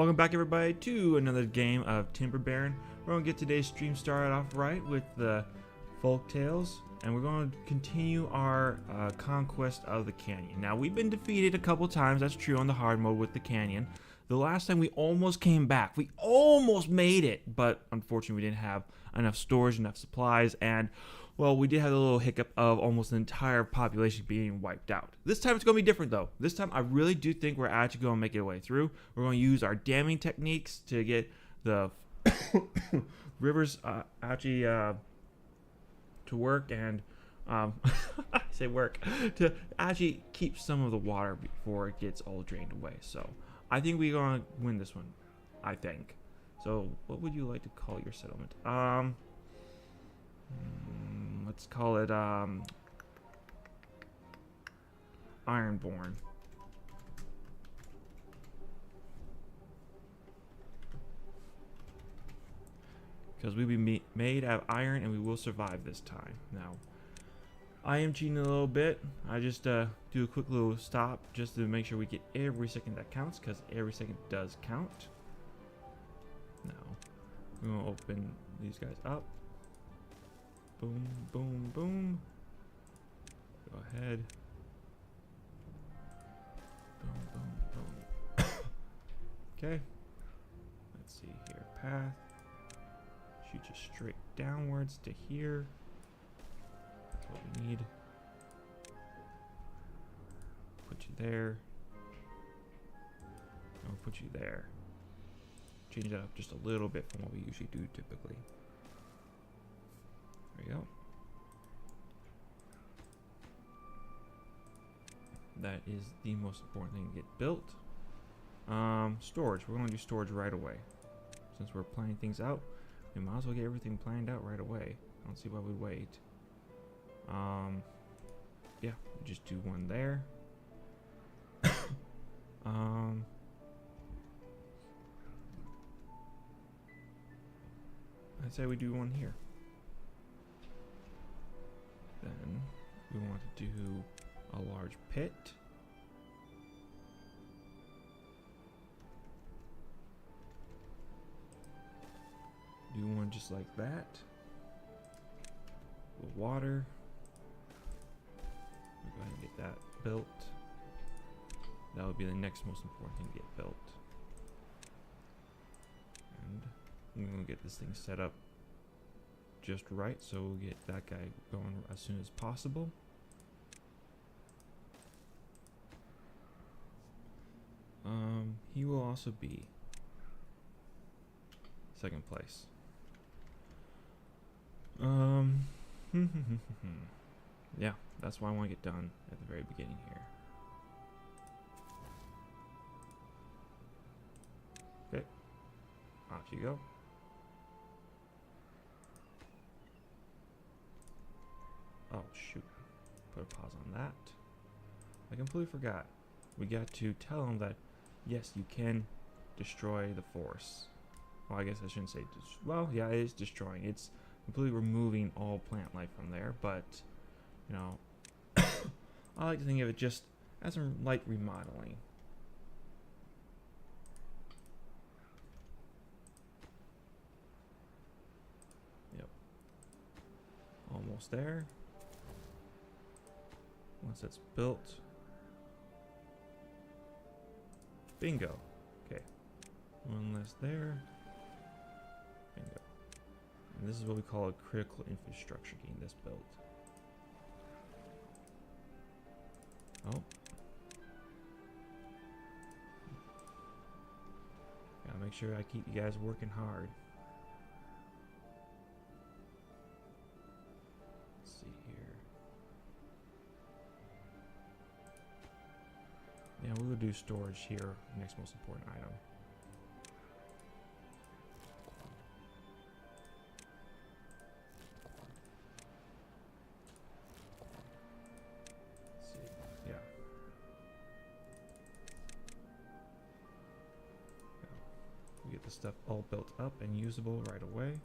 Welcome back, everybody, to another game of Timberborn. We're going to get today's stream started off right with the folk tales, and we're going to continue our conquest of the canyon. Now, we've been defeated a couple times, that's true, on the hard mode with the canyon. The last time we almost came back. We almost made it, but unfortunately we didn't have enough storage, enough supplies, and well, we did have a little hiccup of almost an entire population being wiped out. This time it's going to be different, though. This time I really do think we're actually going to make it way through. We're going to use our damming techniques to get the rivers actually to work, and I say work, to actually keep some of the water before it gets all drained away. So I think we're going to win this one, I think. So what would you like to call your settlement? Let's call it Ironborn. Because we be made out of iron and we will survive this time. Now, I am cheating a little bit. I just do a quick little stop just to make sure we get every second that counts, because every second does count. Now, we're going to open these guys up. Boom, boom, boom. Go ahead. Boom, boom, boom. Okay. Let's see here. Path. Shoot you straight downwards to here. That's what we need. Put you there. I'll put you there. Change that up just a little bit from what we usually do typically. There we go. That is the most important thing to get built. Storage. We're going to do storage right away. Since we're planning things out, we might as well get everything planned out right away. I don't see why we'd wait. Yeah, just do one there. I'd say we do one here. Then we want to do a large pit. Do one just like that. With water. We'll go ahead and get that built. That would be the next most important thing to get built. And I'm going to get this thing set up just right, so we'll get that guy going as soon as possible. He will also be second place. Yeah, that's why I want to get done at the very beginning here. Okay, off you go. Oh shoot, put a pause on that. I completely forgot. We got to tell them that yes, you can destroy the forest. Well, I guess I shouldn't say well, yeah, it is destroying. It's completely removing all plant life from there, but you know, I like to think of it just as a light remodeling. Yep. Almost there. Once that's built. Bingo. Okay. One less there. Bingo. And this is what we call a critical infrastructure getting this built. Oh. Gotta make sure I keep you guys working hard. Let's see here. Yeah, we will do storage here. Next most important item. Let's see. Yeah. We get the stuff all built up and usable right away.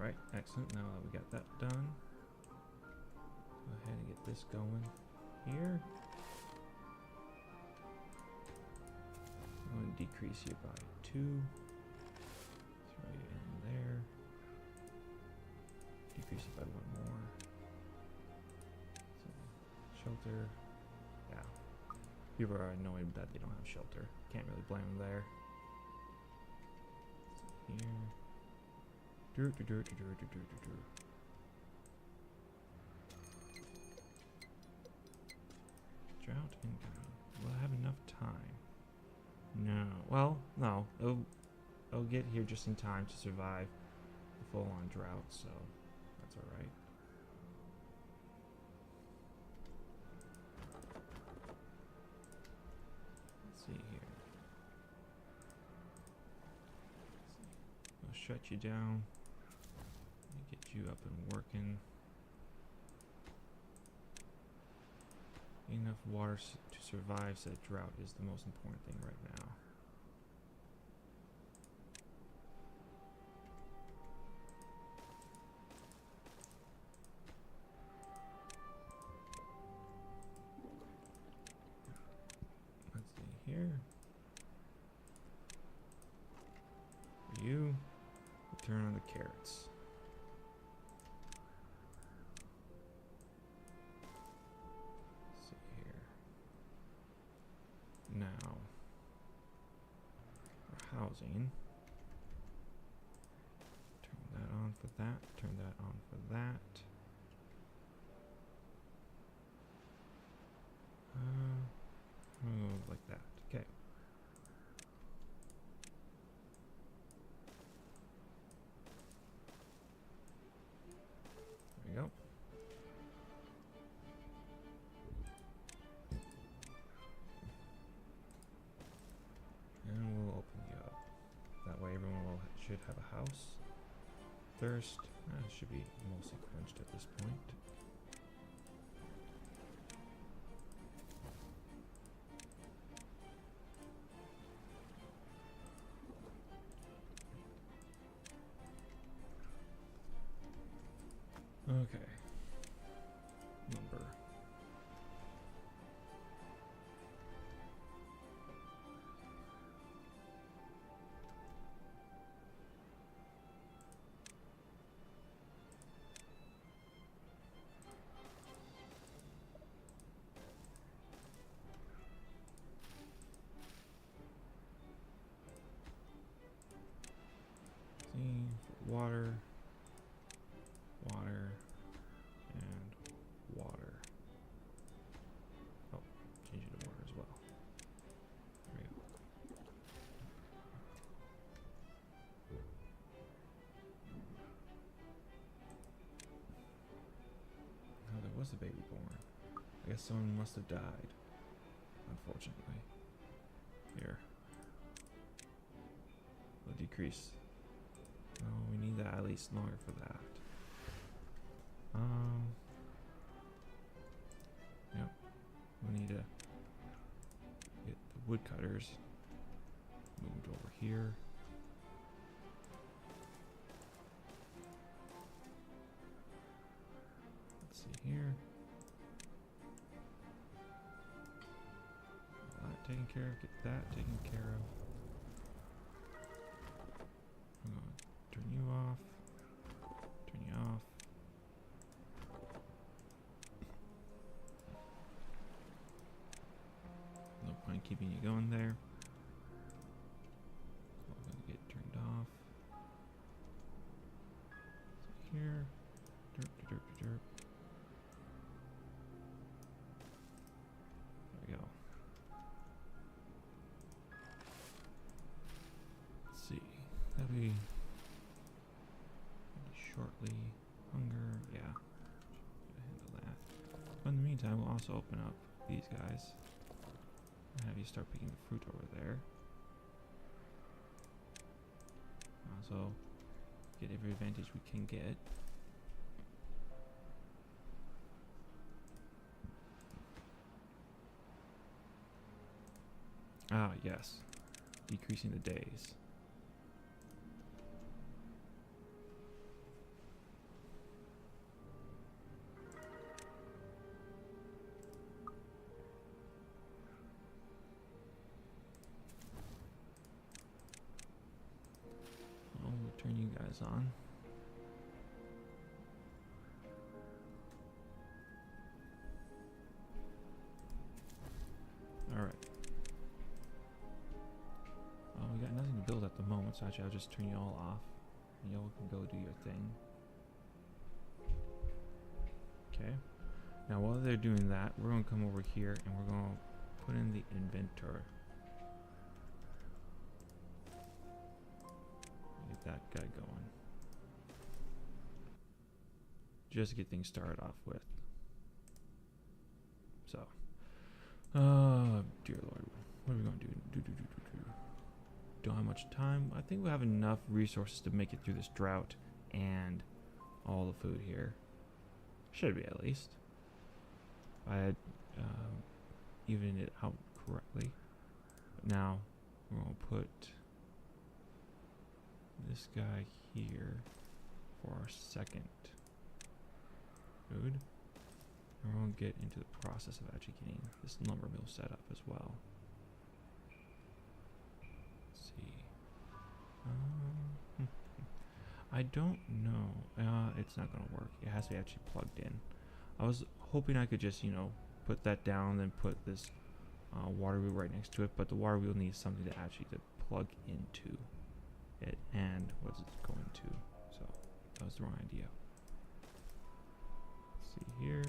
Alright, excellent. Now that we got that done, go ahead and get this going here. I'm going to decrease you by 2. Throw you in there. Decrease it by 1 more. So, shelter. Yeah. People are annoyed that they don't have shelter. Can't really blame them there. So here. Drought incoming. Will I have enough time? No. Well, no. It'll get here just in time to survive the full-on drought, so that's alright. Let's see here. We'll shut you down. Get you up and working. Enough water to survive said drought is the most important thing right now. Let's see here. For you, we'll turn on the carrots. Now, for housing, turn that on for that, turn that on for that. Like that, okay. There we go. And we'll open you up. That way everyone should have a house. Thirst, should be mostly quenched at this point. Okay. Lumber. Water, water, and water. Oh, change it to water as well. There we go. Oh, there was a baby born. I guess someone must have died, unfortunately. Here. We'll decrease. Oh, we need that at least longer for that. Yep. We need to get the woodcutters moved over here. Let's see here. All that taken care of. Get that taken care of. Turn you off. Turn you off. No point keeping you going there. All gonna get turned off. So here. Derp, derp, derp. There we go. Let's see. That'll be shortly. Hunger, yeah. Handle that. But in the meantime, we'll also open up these guys. And have you start picking the fruit over there. Also, get every advantage we can get. Ah, yes. Decreasing the days. is on. Alright. Well, we got nothing to build at the moment, so actually I'll just turn you all off. And y'all can go do your thing. Okay. Now while they're doing that, we're going to come over here and we're going to put in the inventor. Get that guy going. Just to get things started off with. So. Dear Lord. What are we going to do? Don't have much time. I think we have enough resources to make it through this drought and all the food here. Should be, at least. I had evened it out correctly. But now we're going to put this guy here for our second food. And we're going to get into the process of actually getting this lumber mill set up as well. Let's see. I don't know. It's not going to work. It has to be actually plugged in. I was hoping I could just, you know, put that down and put this water wheel right next to it, but the water wheel needs something to actually plug into it and what's it going to. So that was the wrong idea. Let's see here.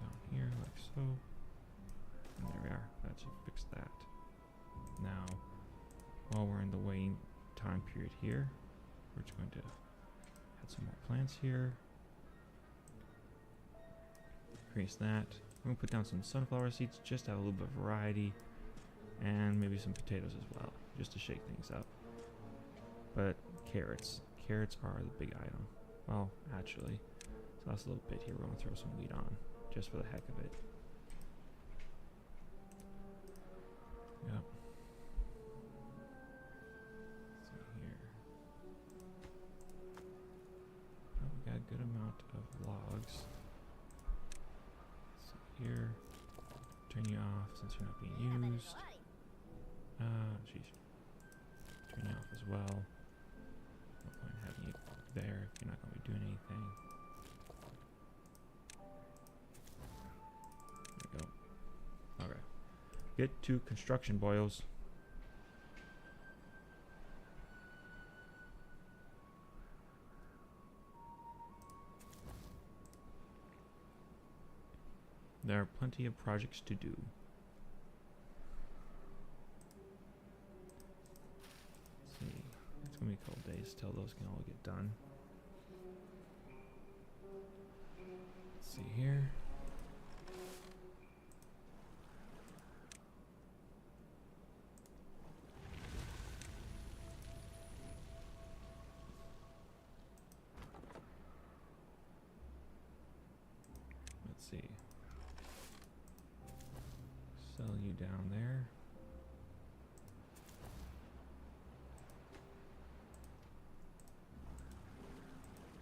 Down here like so. And there we are. That should fix that. Now, while we're in the waiting time period here, we're just going to add some more plants here. Increase that. We're going to put down some sunflower seeds just to have a little bit of variety. And maybe some potatoes as well, just to shake things up. But carrots. Carrots are the big item. Well, actually, so last little bit here, we're going to throw some wheat on, just for the heck of it. Yep. So here. Oh, we got a good amount of logs. So here, turn you off since you're not being used. Jeez. Turn you off as well. No point in having you there if you're not going to be doing anything. There we go. Okay. Get to construction, boyos. There are plenty of projects to do. Let's see. It's going to be a couple days till those can all get done. Let's see here. Let's see. Sell you down there.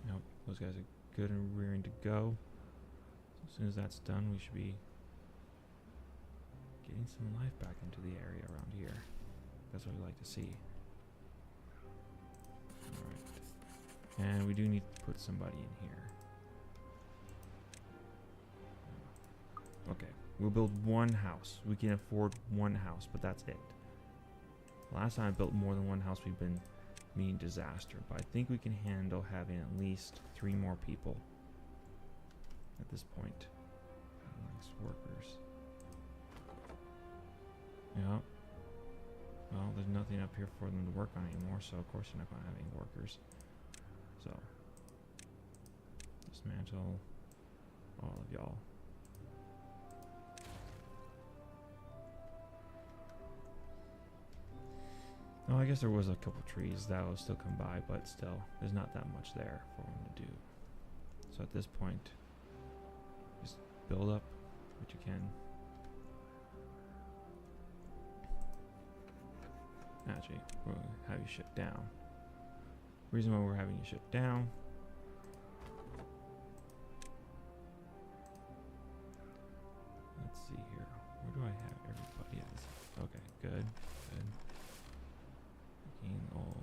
Nope, those guys are good and rearing to go. So as soon as that's done, we should be getting some life back into the area around here. That's what we like to see. Alright. And we do need to put somebody in here. Okay. We'll build one house. We can afford one house, but that's it. Last time I built more than one house, we've been meeting disaster. But I think we can handle having at least 3 more people at this point. Nice workers. Yeah. Well, there's nothing up here for them to work on anymore, so of course you're not going to have any workers. So, dismantle all of y'all. Oh, I guess there was a couple trees that will still come by, but still, there's not that much there for them to do. So at this point, just build up what you can. Actually, we'll have you shut down. Reason why we're having you shut down. Let's see here. Where do I have everybody else? Okay, good. Good. All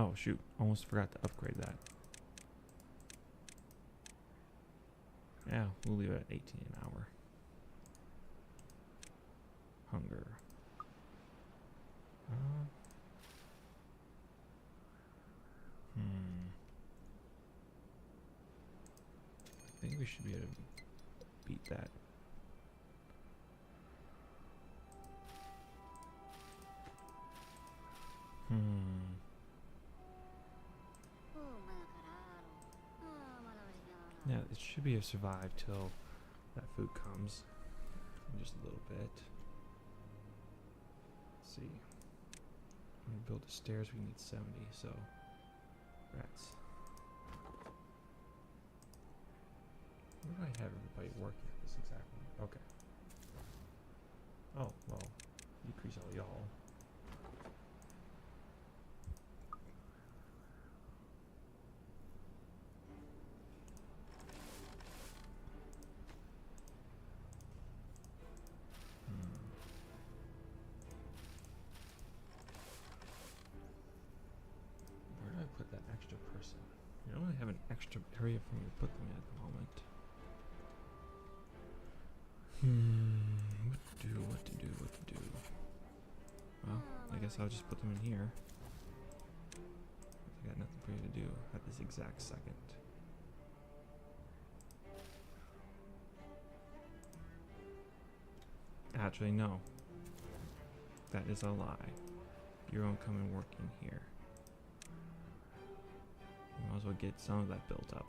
Oh shoot, almost forgot to upgrade that. Yeah, we'll leave it at 18 an hour. Hunger. I think we should be able to beat that. Yeah, it should be able to survive till that food comes. In just a little bit. Let's see. When we build the stairs, we need 70, so rats. Where do I have everybody working at this exactly? Okay. Oh, well, decrease all y'all. Where do I put that extra person? I don't really have an extra area for me to put them in at the moment. What to do? Well, I guess I'll just put them in here. I got nothing for you to do at this exact second. Actually, no. That is a lie. You won't come and work in here. You might as well get some of that built up.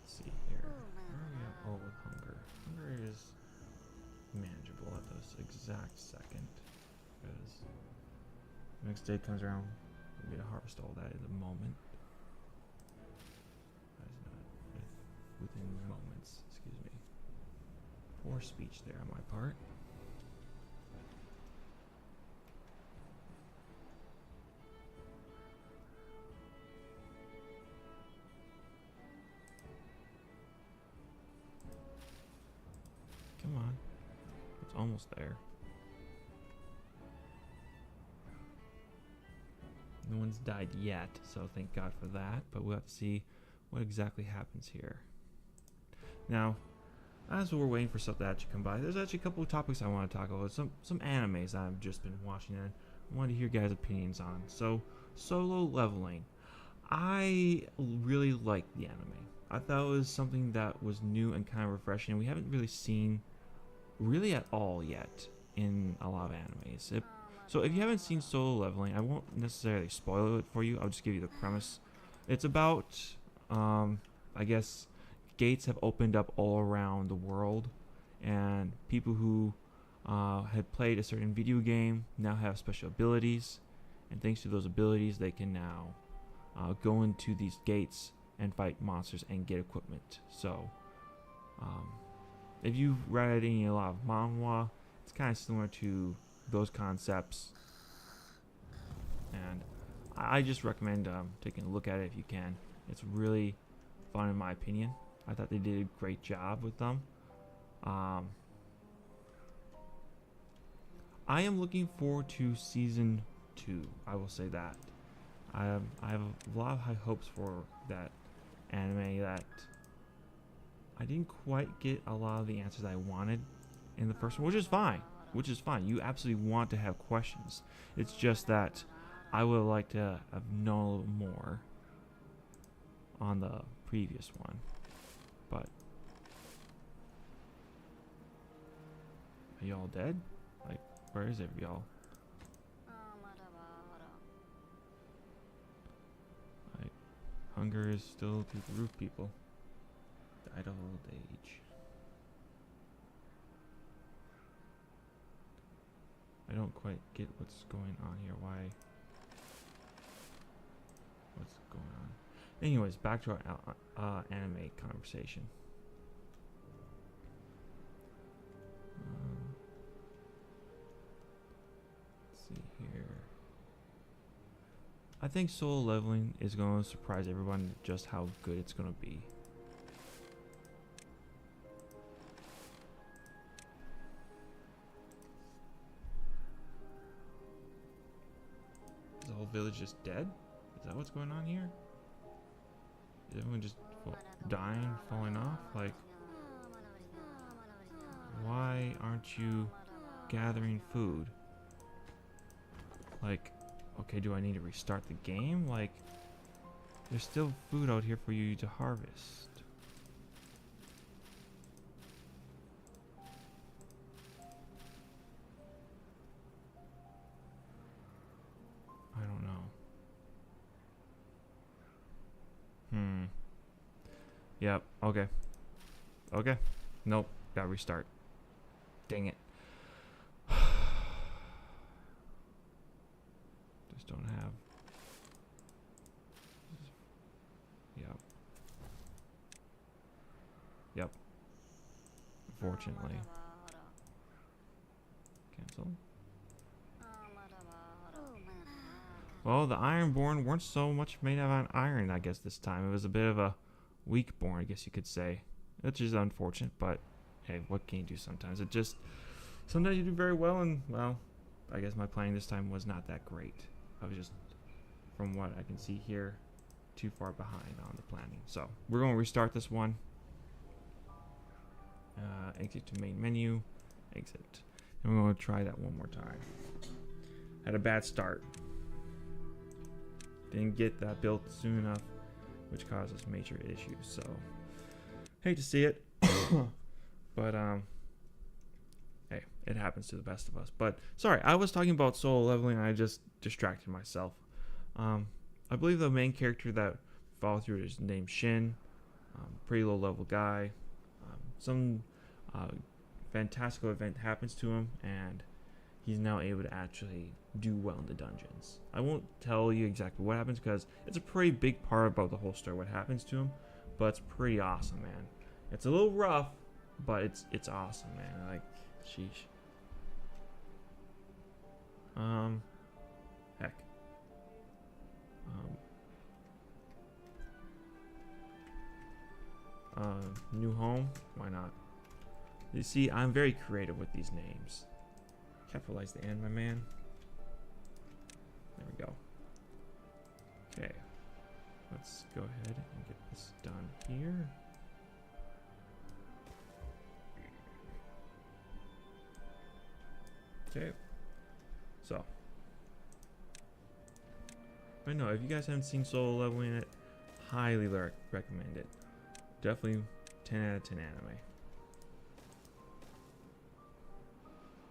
Let's see here. Where are we at all with hunger? Hunger is manageable at this exact second. Because the next day comes around, we'll get to harvest all that at the moment. That is not within moments, excuse me. Poor speech there on my part. Come on. It's almost there. No one's died yet, so thank God for that. But we'll have to see what exactly happens here. Now, as we're waiting for stuff to actually come by, there's actually a couple of topics I want to talk about. Some animes I've just been watching and I wanted to hear guys' opinions on. So, solo leveling. I really liked the anime. I thought it was something that was new and kind of refreshing. We haven't really seen really at all yet in a lot of animes. So if you haven't seen Solo Leveling, I won't necessarily spoil it for you. I'll just give you the premise. It's about, I guess, gates have opened up all around the world, and people who had played a certain video game now have special abilities, and thanks to those abilities, they can now go into these gates and fight monsters and get equipment. So, if you've read a lot of manhwa, it's kind of similar to those concepts, and I just recommend taking a look at it if you can. It's really fun in my opinion. I thought they did a great job with them. I am looking forward to season 2. I will say that. I have a lot of high hopes for that anime. That I didn't quite get a lot of the answers I wanted in the first one, which is fine. You absolutely want to have questions. It's just that I would like to have known a little more on the previous one. But are y'all dead? Like, where is it, y'all? Like, hunger is still through the roof, people. Died of old age. I don't quite get what's going on here. Why? What's going on? Anyways, back to our anime conversation. Let's see here. I think solo leveling is going to surprise everyone just how good it's going to be. Is the whole village just dead? Is that what's going on here? Is everyone just dying, falling off? Like, why aren't you gathering food? Like, okay, do I need to restart the game? Like, there's still food out here for you to harvest. I don't know. Yep, okay. Okay. Nope, gotta restart. Dang it. Just don't have. Yep. Yep. Unfortunately. Cancel. Well, the Ironborn weren't so much made out of iron, I guess, this time. It was a bit of a weak-born, I guess you could say. Which is unfortunate, but hey, what can you do sometimes? It just... Sometimes you do very well, and, well, I guess my playing this time was not that great. I was just, from what I can see here, too far behind on the planning. So, we're going to restart this one. Exit to main menu. Exit. And we're going to try that one more time. Had a bad start. Didn't get that built soon enough, which causes major issues. So, hate to see it. But, hey, it happens to the best of us. But, sorry, I was talking about solo leveling and I just distracted myself. I believe the main character that followed through is named Shin. Pretty low level guy. Some fantastical event happens to him and he's now able to actually do well in the dungeons. I won't tell you exactly what happens because it's a pretty big part about the whole story what happens to him, but it's pretty awesome, man. It's a little rough, but it's awesome, man. Like, sheesh. Heck. New home? Why not? You see, I'm very creative with these names. Capitalize the N, my man. There we go. Okay. Let's go ahead and get this done here. Okay. So. But no, if you guys haven't seen solo leveling it, highly recommend it. Definitely 10 out of 10 anime.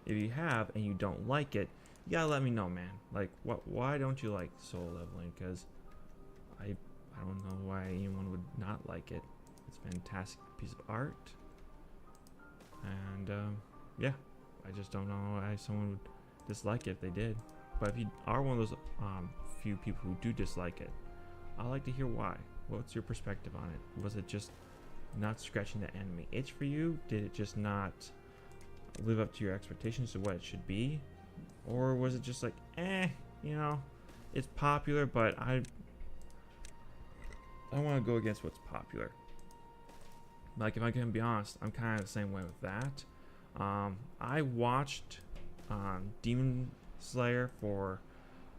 If you have and you don't like it, you gotta let me know, man. Like, why don't you like solo leveling? Because I don't know why anyone would not like it. It's a fantastic piece of art. And, yeah. I just don't know why someone would dislike it if they did. But if you are one of those few people who do dislike it, I'd like to hear why. What's your perspective on it? Was it just not scratching the anime itch for you? Did it just not live up to your expectations to what it should be? Or was it just like, you know, it's popular, but I want to go against what's popular. Like, if I can be honest, I'm kind of the same way with that. I watched Demon Slayer for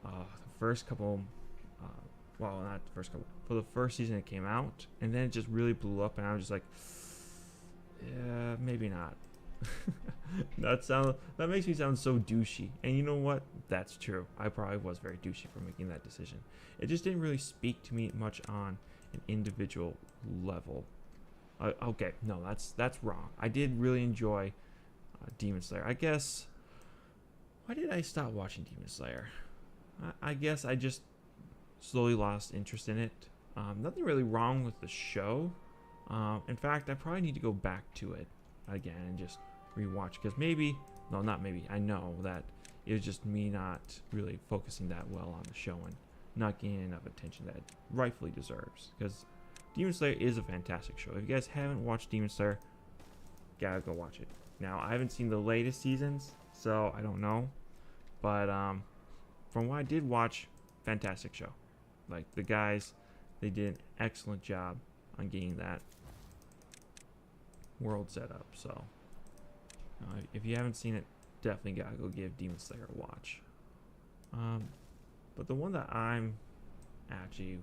the first couple, well, not the first couple, for the first season it came out, and then it just really blew up, and I was just like, yeah, maybe not. That makes me sound so douchey, and you know what? That's true. I probably was very douchey for making that decision. It just didn't really speak to me much on an individual level. Okay, no, that's wrong. I did really enjoy Demon Slayer. I guess, why did I stop watching Demon Slayer? I guess I just slowly lost interest in it. Nothing really wrong with the show. In fact, I probably need to go back to it again and just rewatch, because maybe, no, not maybe, I know that it was just me not really focusing that well on the show and not getting enough attention that it rightfully deserves, because Demon Slayer is a fantastic show. If you guys haven't watched Demon Slayer, gotta go watch it. Now, I haven't seen the latest seasons, so I don't know, but from what I did watch, fantastic show. Like the guys, they did an excellent job on getting that world set up. So if you haven't seen it, definitely gotta go give Demon Slayer a watch. But the one that I'm actually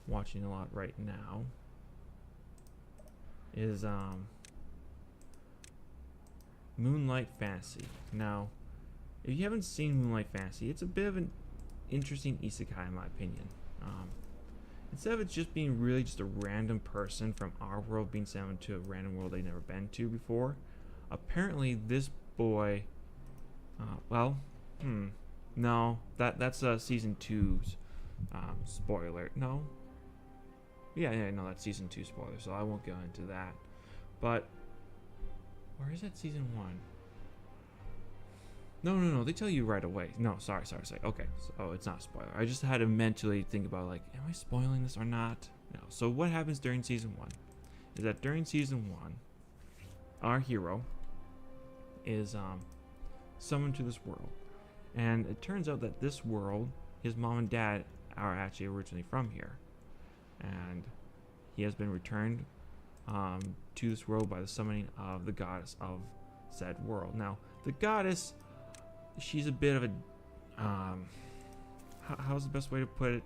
watching a lot right now is Moonlight Fantasy. Now, if you haven't seen Moonlight Fantasy, it's a bit of an interesting isekai in my opinion. Instead of it just being really just a random person from our world being sent into a random world they've never been to before, apparently this boy, no, that's season 2's spoiler. No, no, that's season 2 spoiler, so I won't go into that. But or is that season 1? No, they tell you right away. No, sorry. Okay, so it's not a spoiler. I just had to mentally think about, like, am I spoiling this or not? No. So what happens during season 1 is that during season 1, our hero is summoned to this world. And it turns out that this world, his mom and dad are actually originally from here. And he has been returned to this world by the summoning of the goddess of said world. Now, the goddess, she's a bit of a how's the best way to put it?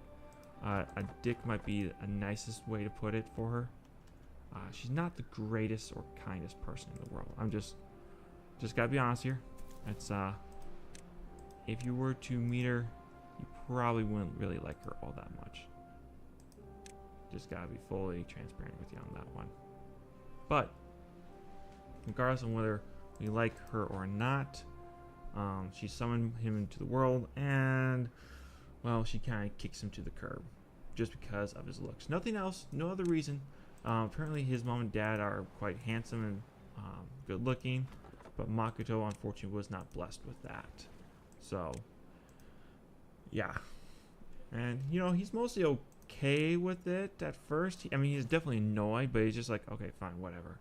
A dick might be a nicest way to put it for her. She's not the greatest or kindest person in the world. I'm just gotta be honest here. It's if you were to meet her, you probably wouldn't really like her all that much. Just gotta be fully transparent with you on that one. But regardless of whether we like her or not, she summoned him into the world, and well, she kind of kicks him to the curb just because of his looks. Nothing else, no other reason. Apparently his mom and dad are quite handsome and good looking, but Makoto unfortunately was not blessed with that. So yeah, and you know, he's mostly okay with it at first. I mean, he's definitely annoyed, but he's just like, okay, fine, whatever.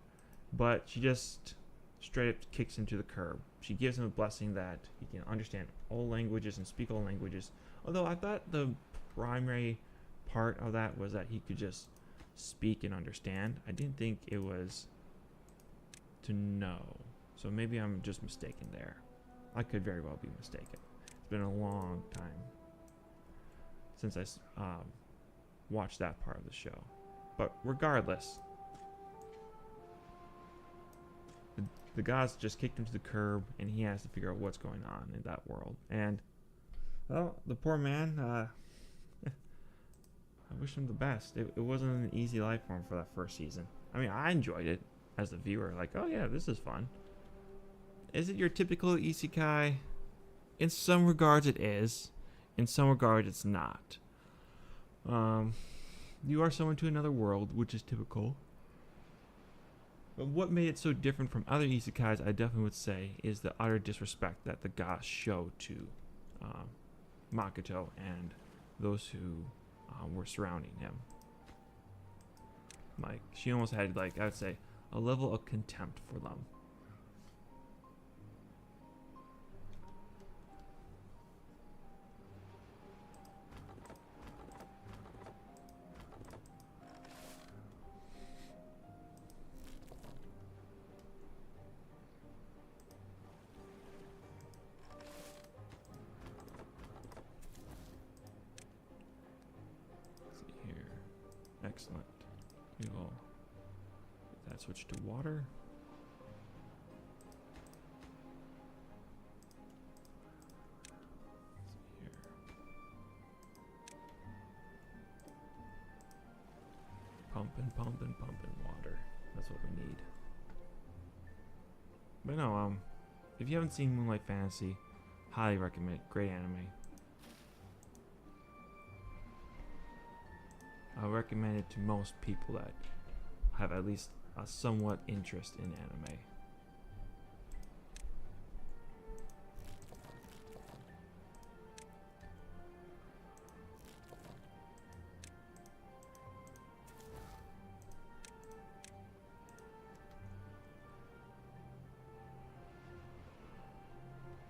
But she just straight up kicks him to the curb. She gives him a blessing that he can understand all languages and speak all languages. Although I thought the primary part of that was that he could just speak and understand. I didn't think it was to know. So maybe I'm just mistaken there. I could very well be mistaken. It's been a long time since I watched that part of the show. But regardless, the gods just kicked him to the curb, and he has to figure out what's going on in that world. And, well, the poor man, I wish him the best. It wasn't an easy life for him for that first season. I mean, I enjoyed it as the viewer. Like, oh yeah, this is fun. Is it your typical isekai? In some regards it is. In some regards it's not. You are summoned to another world, which is typical. But what made it so different from other isekais, I definitely would say, is the utter disrespect that the gods show to Makoto and those who were surrounding him. Like, she almost had, like, I would say, a level of contempt for them. Excellent. We will get that switch to water. Let's see here. Pumping water. That's what we need. But no, if you haven't seen Moonlight Fantasy, highly recommend it. Great anime. I recommend it to most people that have at least a somewhat interest in anime.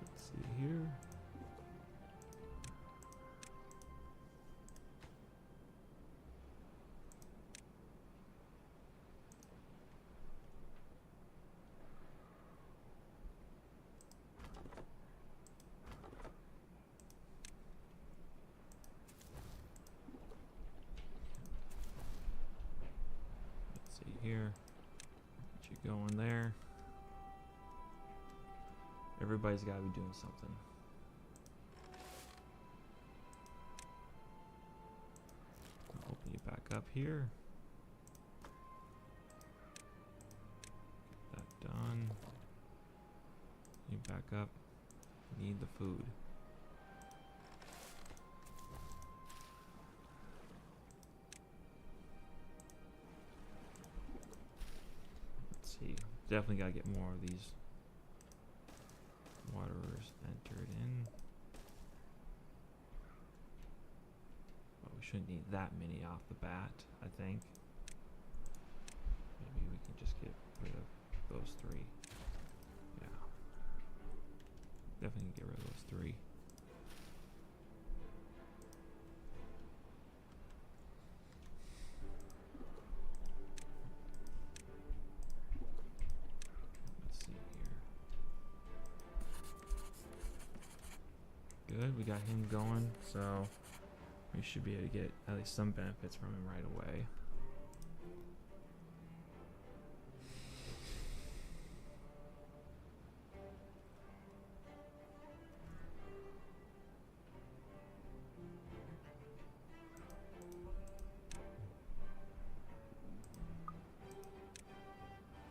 Let's see here. one there. Everybody's got to be doing something. I'll open you back up here. Get that done. You back up. Need the food. Let's see. Definitely gotta get more of these waterers entered in. But we shouldn't need that many off the bat, I think. Maybe we can just get rid of those three. Yeah. Definitely get rid of those three. Let's see here. Good, we got him going, so we should be able to get at least some benefits from him right away.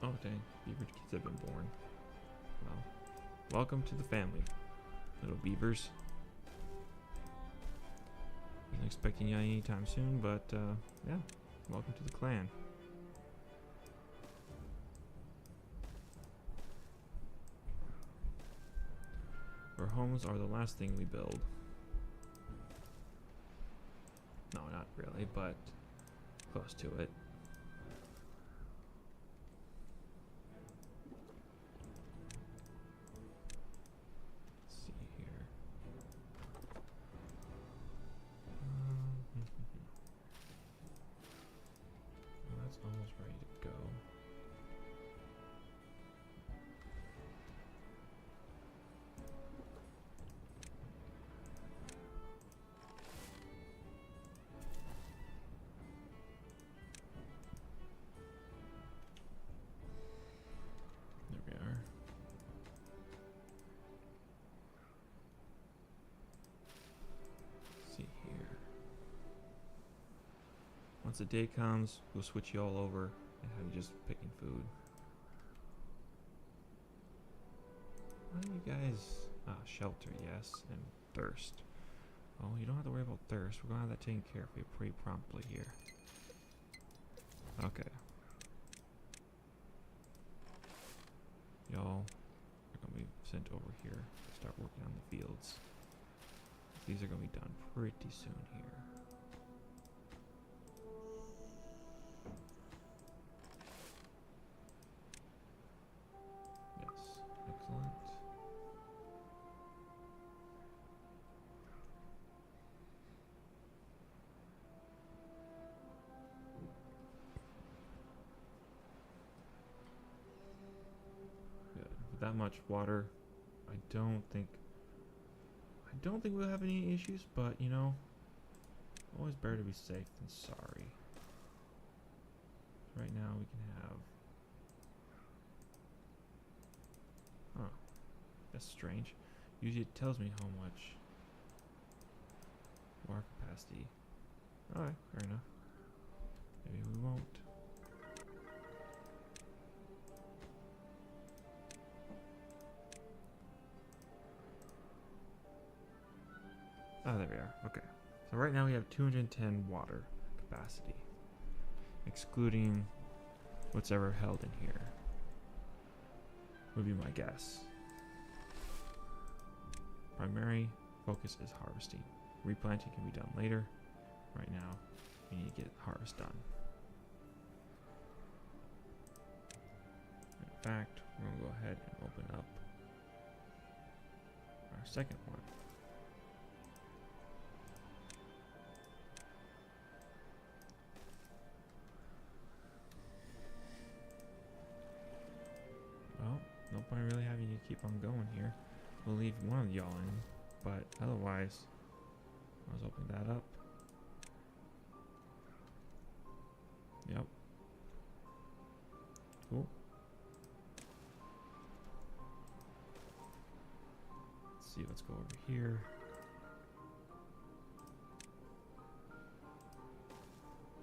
Oh dang, beaver kids have been born. Well, welcome to the family, little beavers. Wasn't expecting you anytime soon, but yeah, welcome to the clan. Our homes are the last thing we build. No, not really, but close to it. Almost ready to go. There we are. Let's see here. Once the day comes, we'll switch you all over and have you just picking food. What do you guys... shelter, yes, and thirst. Oh, you don't have to worry about thirst. We're gonna have that taken care of you pretty promptly here. Okay. Y'all are gonna be sent over here to start working on the fields. These are gonna be done pretty soon here. Excellent. Good. With that much water, I don't think we'll have any issues, but you know, always better to be safe than sorry. Right now we can have... Huh. That's strange. Usually it tells me how much water capacity. Alright, fair enough. Maybe we won't. Oh, there we are. Okay. So right now we have 210 water capacity, excluding what's ever held in here. Would be my guess. Primary focus is harvesting. Replanting can be done later. Right now, we need to get harvest done. In fact, we're going to go ahead and open up our second one. Well, no point really having you keep on going here. We'll leave one of y'all in, but otherwise, I was opening that up. Yep. Cool. see, let's go over here.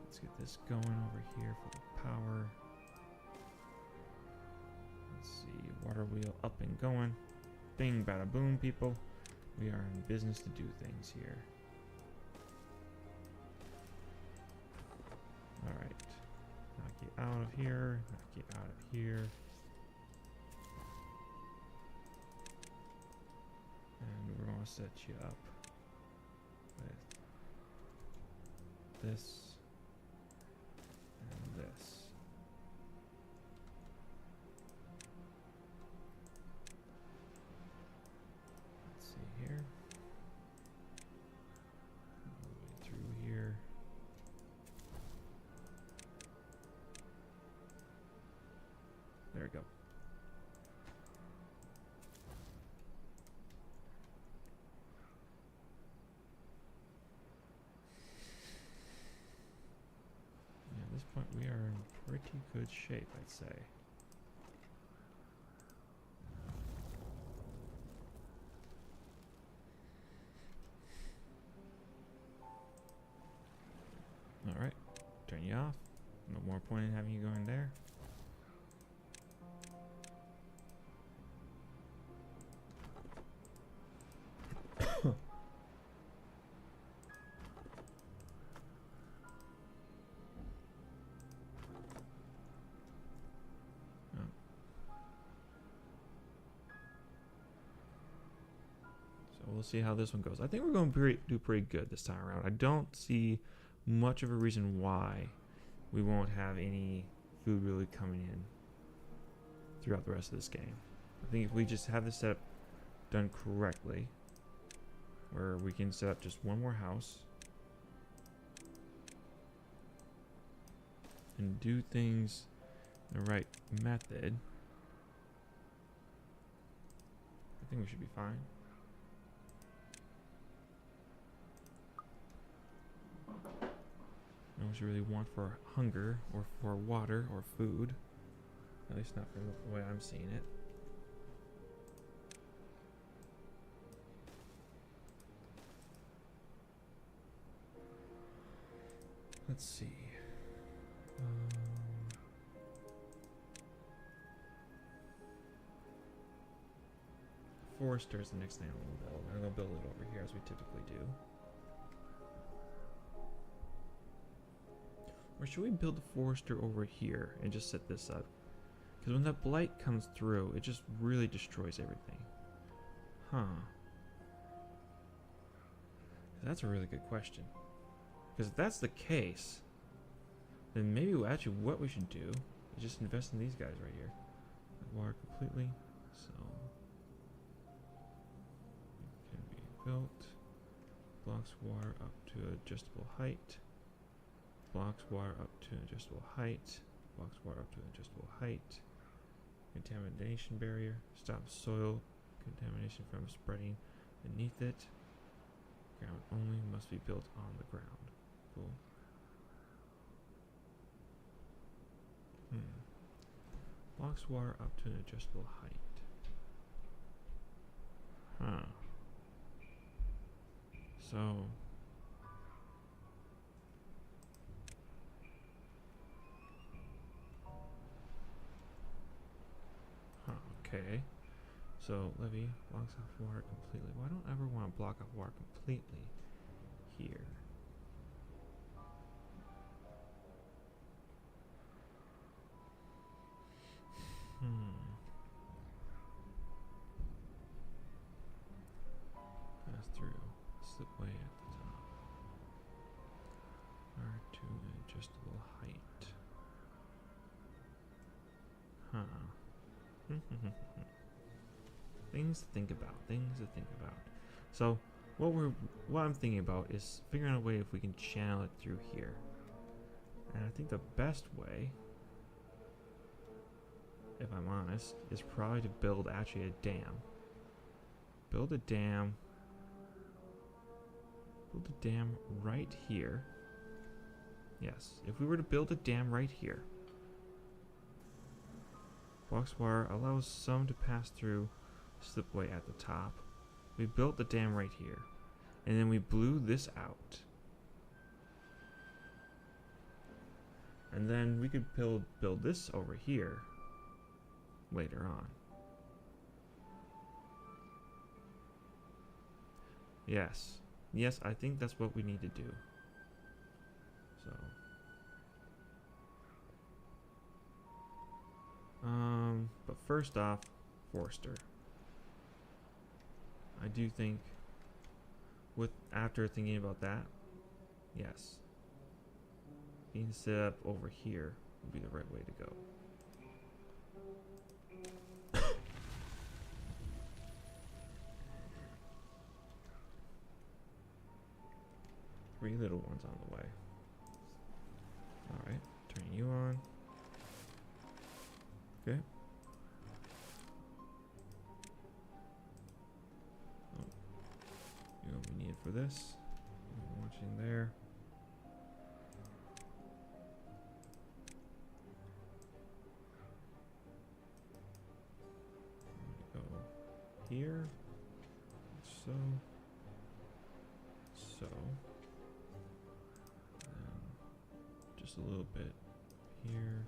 Let's get this going over here for the power. Let's see, water wheel up and going. Bing, bada boom, people. We are in business to do things here. Alright. Knock you out of here. Knock you out of here. And we're going to set you up with this and this. Let's see here. All the way through here. There we go. Yeah, at this point we are in pretty good shape, I'd say. Alright, turn you off. No more point in having you going there. We'll see how this one goes. I think we're going to do pretty good this time around. I don't see much of a reason why we won't have any food really coming in throughout the rest of this game. I think if we just have this setup done correctly, where we can set up just one more house and do things the right method, I think we should be fine. No one should really want for hunger or for water or food. At least not from the way I'm seeing it. Let's see. Forester is the next thing I'm going to build. I'm going to build it over here as we typically do. Or should we build the forester over here and just set this up? Because when that blight comes through, it just really destroys everything. Huh. That's a really good question. Because if that's the case, then maybe actually what we should do is just invest in these guys right here. Water completely. So it can be built. Blocks water up to adjustable height. Blocks water up to adjustable height. Blocks water up to adjustable height. Contamination barrier. Stops soil contamination from spreading beneath it. Ground only must be built on the ground. Cool. Blocks water up to an adjustable height. Huh. So okay. So levee blocks off water completely. Well, I don't ever want to block off water completely here. Pass through. Slipway at the top. R2 adjustable height. Huh. Things to think about. Things to think about. So what I'm thinking about is figuring out a way if we can channel it through here. And I think the best way, if I'm honest, is probably to build actually a dam. Build a dam right here. Yes, if we were to build a dam right here, blocks water allows some to pass through slipway at the top, We built the dam right here. And then we blew this out. And then we could build this over here later on. Yes. Yes, I think that's what we need to do. So. But first off, Forster. I do think, after thinking about that, yes, being set up over here would be the right way to go. 3 little ones on the way. Alright, turning you on. Okay. Oh, you won't be needed for this. I'm watching there. I'm gonna go here. So. So. Just a little bit here.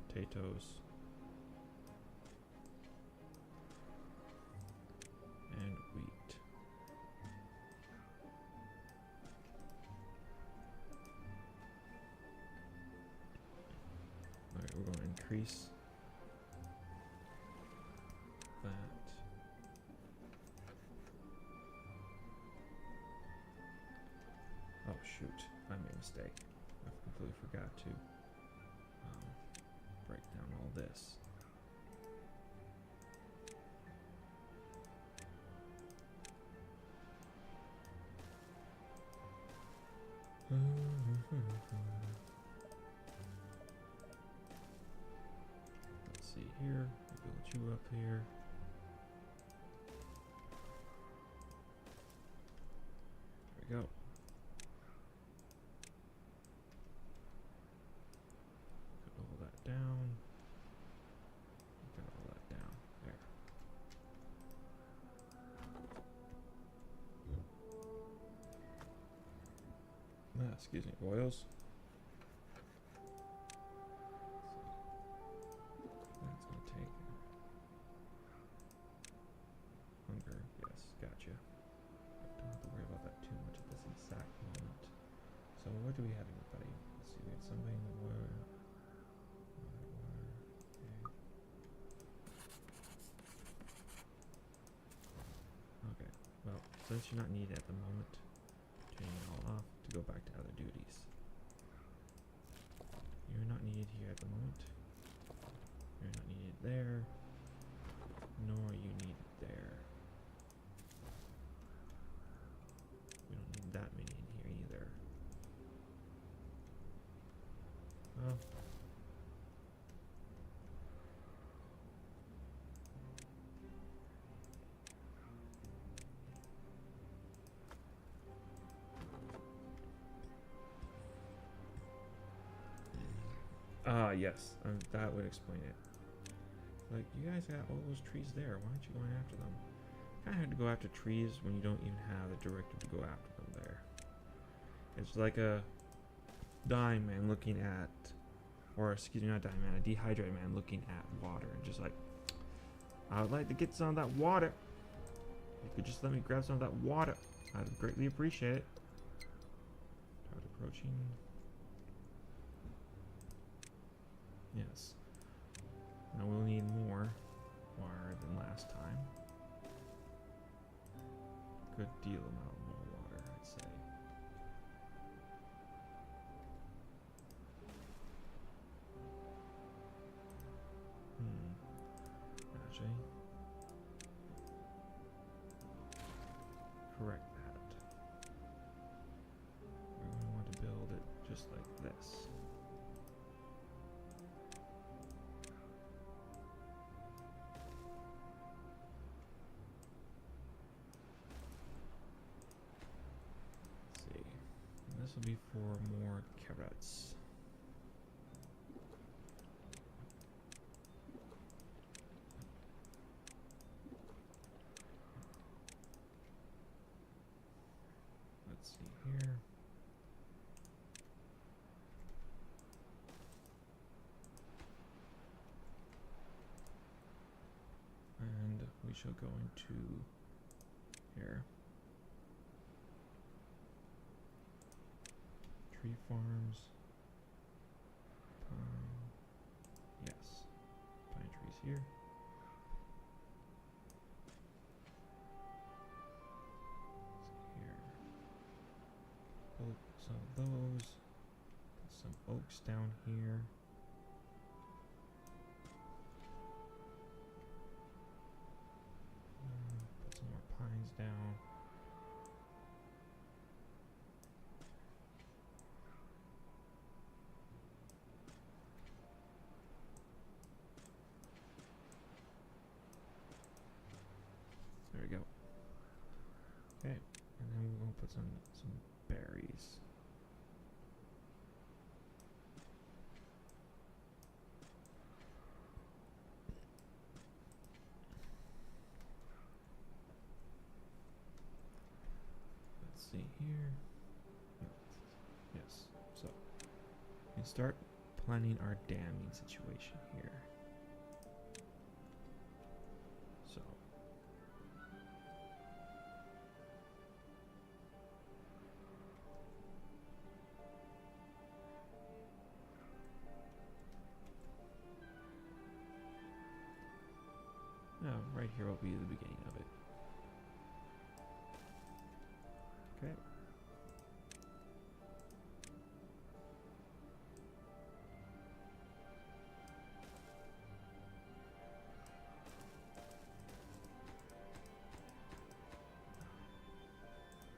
Potatoes. And wheat. Alright, we're going to increase that. Oh shoot, I made a mistake. I completely forgot to break down all this. Let's see here. Build you up here. There we go. Put all that down. Got all that down. There. Excuse me, oils. That's gonna take hunger. Yes, gotcha. Don't have to worry about that too much at this exact moment. So what do we have, everybody? Let's see, we have something where. Okay. Well, since you're not needed at the moment, turning it all off to go back to other duties. You're not needed here at the moment. You're not needed there. Nor are you needed there. We don't need that many in here either. Oh. Yes, that would explain it. Like, you guys got all those trees there. Why aren't you going after them? Kind of hard to go after trees when you don't even have the directive to go after them there. It's like a dying man looking at, or excuse me, not dying man, a dehydrated man looking at water and just like, I would like to get some of that water. You could just let me grab some of that water. I'd greatly appreciate it. Start approaching. Yes. Now we'll need more water than last time. Good deal amount more water, I'd say. Actually, correct that. We're going to want to build it just like this. This will be for more carrots. shall go into here. Tree farms. Pine. Yes. Pine trees here. Some of those. Put some oaks down here. Put some more pines down. There we go. Okay, and then we're gonna put some berries. Let's see here. Yes. So we can start planning our damming situation here. So right here will be the beginning of it. Okay.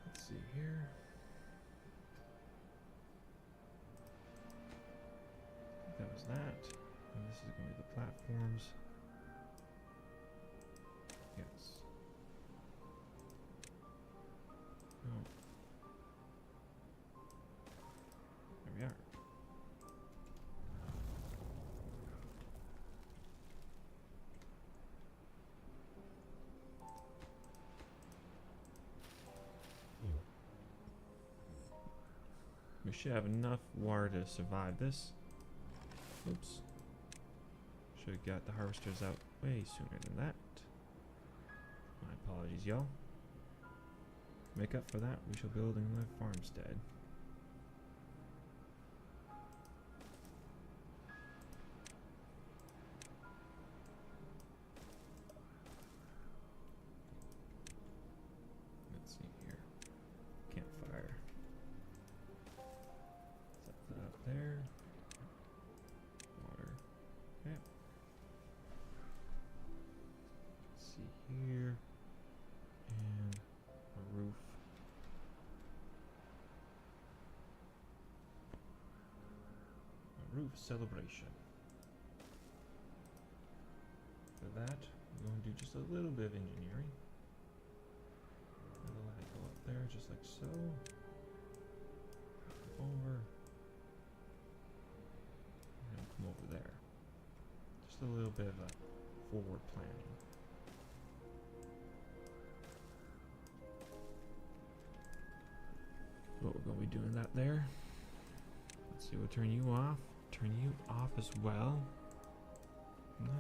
Let's see here. That was that. And this is going to be the platforms. Yes. Oh. There we are. We should have enough water to survive this. Oops. Should have got the harvesters out way sooner than that. My apologies, y'all. Make up for that, we shall build another farmstead. Let's see here. Campfire. Set that up there. Water. Okay. Let's see here. And a roof. A roof celebration. For that, we're going to do just a little bit of engineering. We'll let it go up there just like so. Over. And come over there. Just a little bit of a forward planning. What we're going to be doing that there. Let's see, we'll turn you off. Turn you off as well.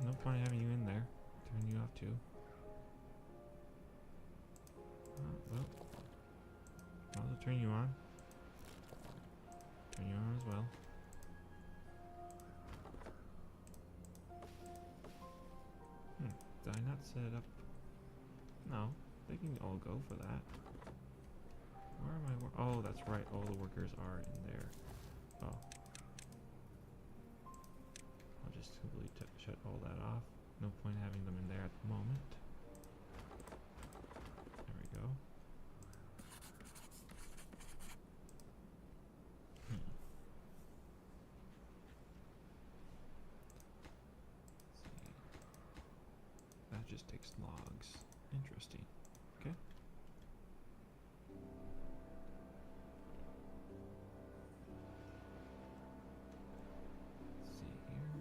No point having you in there. Turn you off too. Well, I'll turn you on. Turn you on as well. Did I not set it up? No, they can all go for that. Where am I? Oh, that's right. All the workers are in there. Oh. I'll just simply shut all that off. No point having them in there at the moment. There we go. That just takes logs. Interesting. Okay. Let's see here.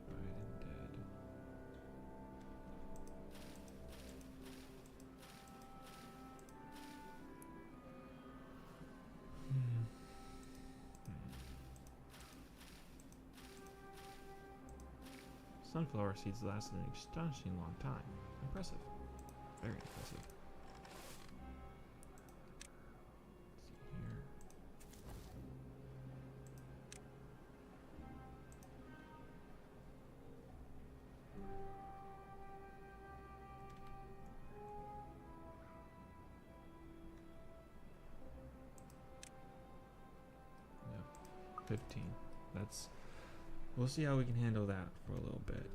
Dried and dead. Sunflower seeds last an astonishingly long time. Impressive. Very impressive. Let's see here. Yep. 15. That's... We'll see how we can handle that for a little bit.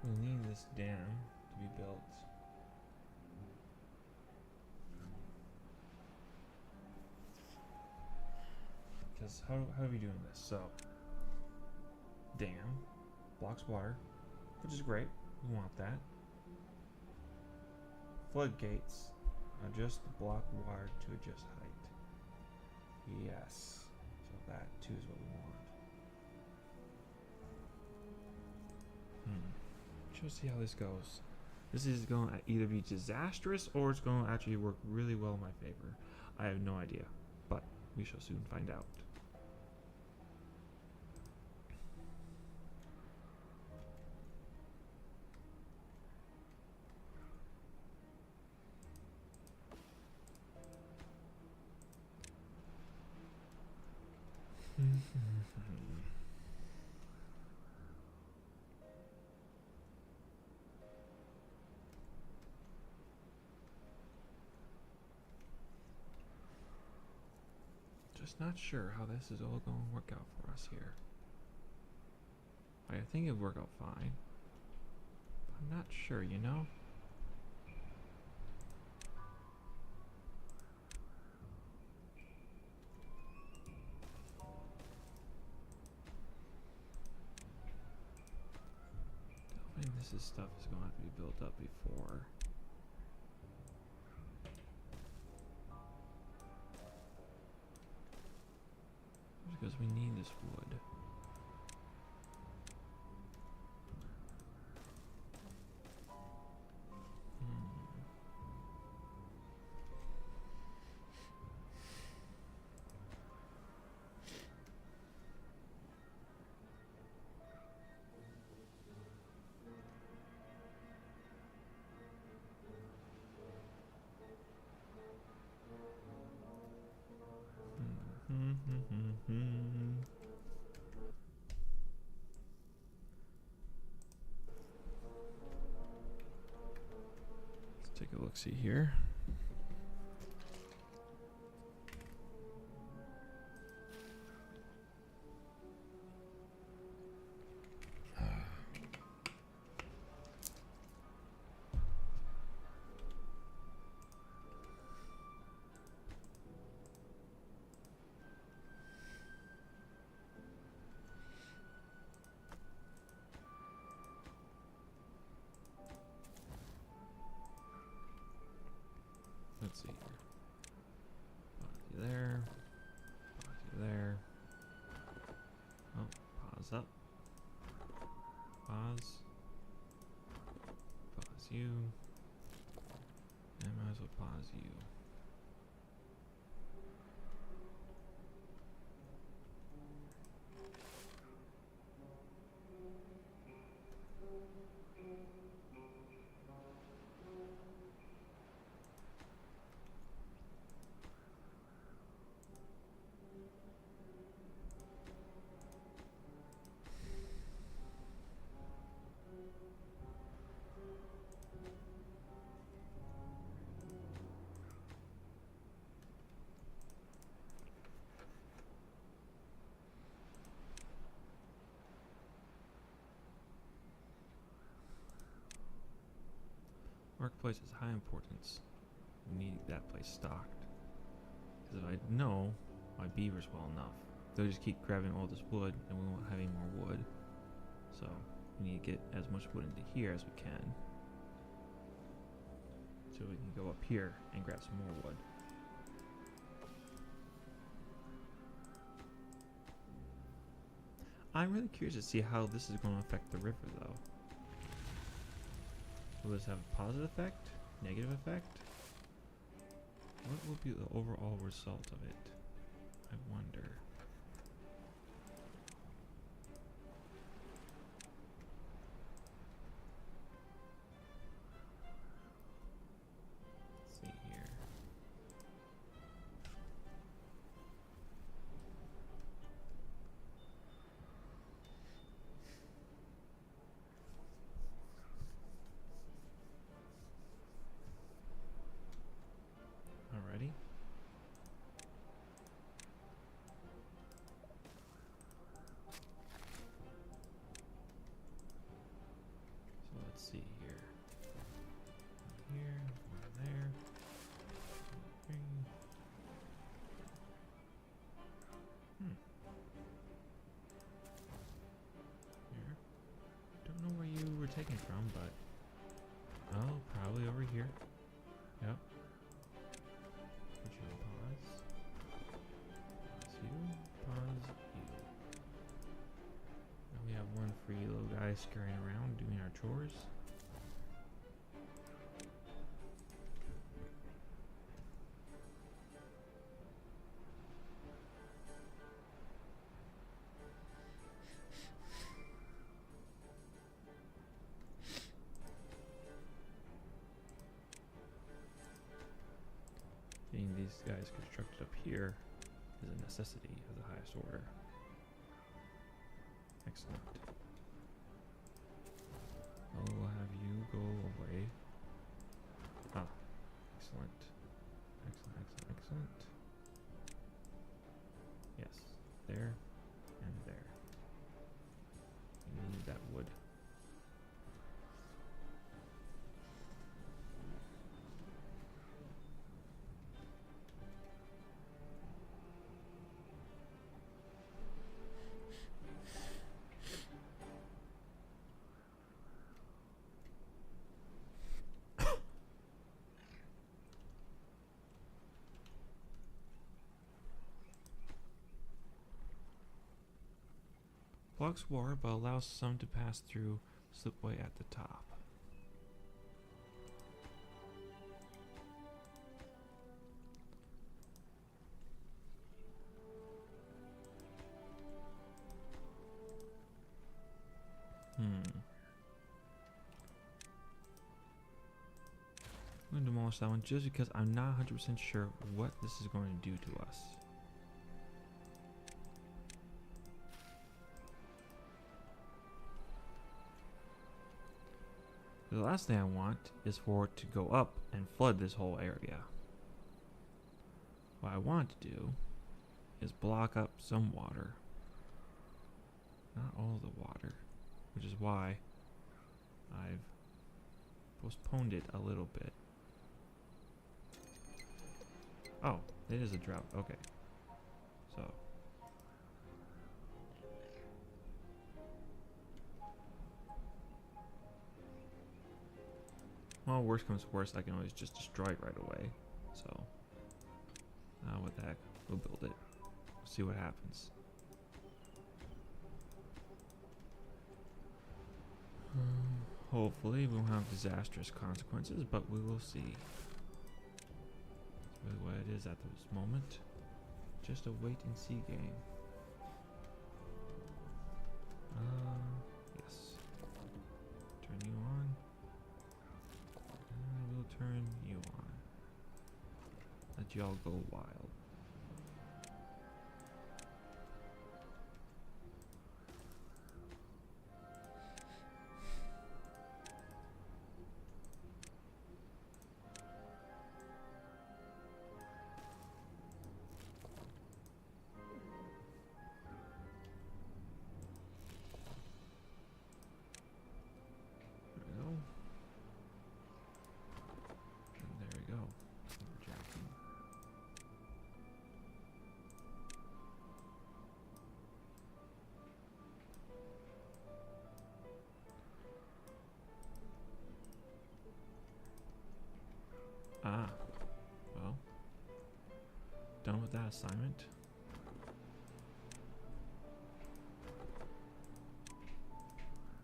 We'll need this dam to be built. Because how are we doing this? So, dam blocks water, which is great. We want that. Floodgates adjust the block water to adjust height. Yes. So that too is what we want. Let's see how this goes. This is going to either be disastrous or it's going to actually work really well in my favor. I have no idea, but we shall soon find out. Just not sure how this is all going to work out for us here. I think it'll work out fine. But I'm not sure, you know? I think this stuff is going to have to be built up before. Because we need this wood. Let's take a look, see here. Let's see here. Pause you there. Pause you there. Oh, pause up. Pause. Pause you. And might as well pause you. Workplace is high importance. We need that place stocked. Because if I know my beavers well enough, they'll just keep grabbing all this wood and we won't have any more wood. So we need to get as much wood into here as we can. So we can go up here and grab some more wood. I'm really curious to see how this is going to affect the river though. Will this have a positive effect? Negative effect? What will be the overall result of it? I wonder. Let's see here. Alrighty. So let's see here. One here, one there. Three. Here. Don't know where you were taken from, but oh, probably over here. Yep. Put you on pause. Pause you. Pause you. Now we have one free little guy scurrying around doing our chores. Getting these guys constructed up here is a necessity of the highest order. Excellent. I will have you go away. Ah, excellent. Excellent, excellent, excellent. Yes, there and there. We need that wood. Blocks water but allows some to pass through slipway at the top. I'm going to demolish that one just because I'm not 100% sure what this is going to do to us. The last thing I want is for it to go up and flood this whole area. What I want to do is block up some water. Not all the water, which is why I've postponed it a little bit. Oh, it is a drought. Okay. So. Well, worst comes to worst, I can always just destroy it right away. So, what the heck? We'll build it. We'll see what happens. Hopefully, we won't have disastrous consequences, but we will see. That's really what it is at this moment. Just a wait and see game. Yes. Turn you on. And we'll turn you on. Let y'all go wild. Ah, well, done with that assignment.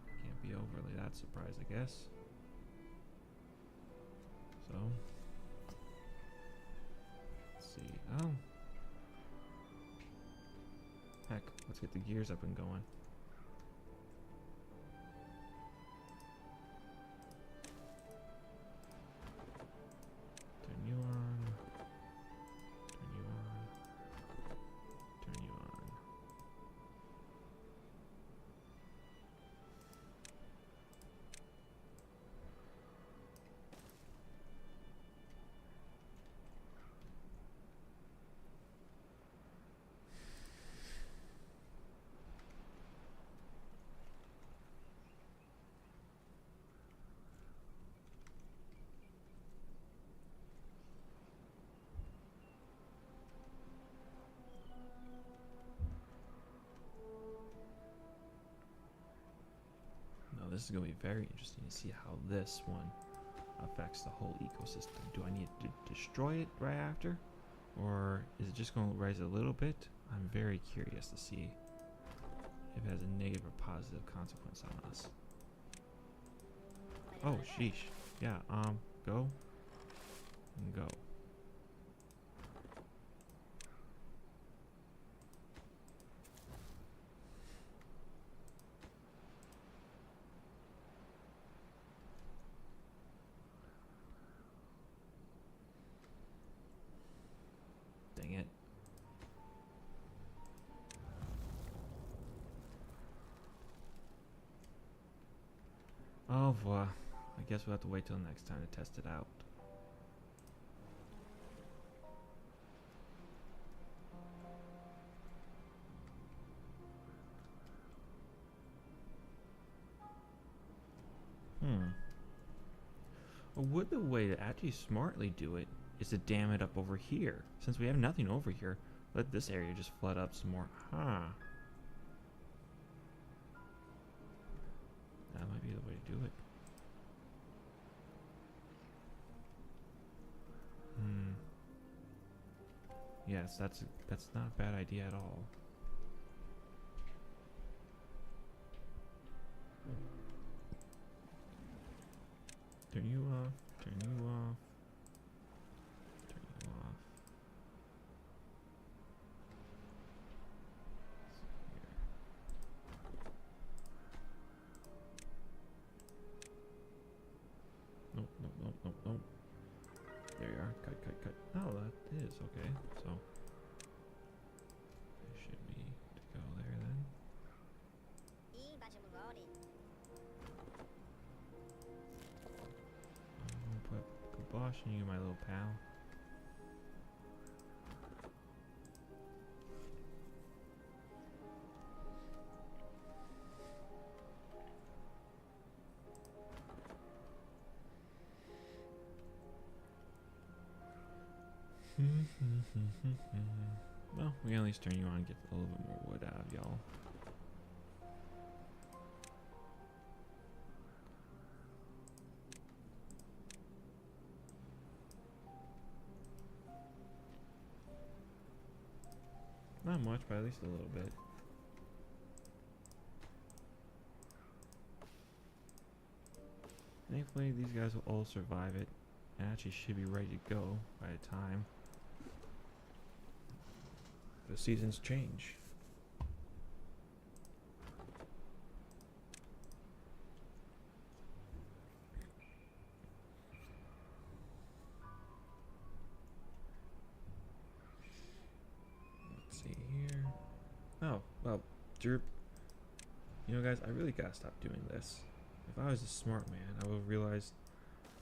Can't be overly that surprised, I guess. Oh. Heck, let's get the gears up and going. Turn you on. Turn you on. Turn you on. This is going to be very interesting to see how this one affects the whole ecosystem. Do I need to destroy it right after? Or is it just going to rise a little bit? I'm very curious to see if it has a negative or positive consequence on us. Oh, sheesh. Yeah, go. And go. Dang it. Oh, boy. I guess we'll have to wait till next time to test it out. Would the way to actually smartly do it is to dam it up over here? Since we have nothing over here, let this area just flood up some more. Huh. That might be the way to do it. Yes, that's not a bad idea at all. Turn you off, turn you off, turn you off. Nope, nope, nope, nope, nope. There you are. Cut, cut, cut. Oh, that is okay. So, it should be to go there then. Put kibosh on you, my little pal. Well, we can at least turn you on and get a little bit more wood out of y'all. Not much, but at least a little bit. Thankfully, these guys will all survive it, and actually should be ready to go by the time the seasons change. Let's see here. Oh, well, derp. You know, guys, I really gotta stop doing this. If I was a smart man, I would have realized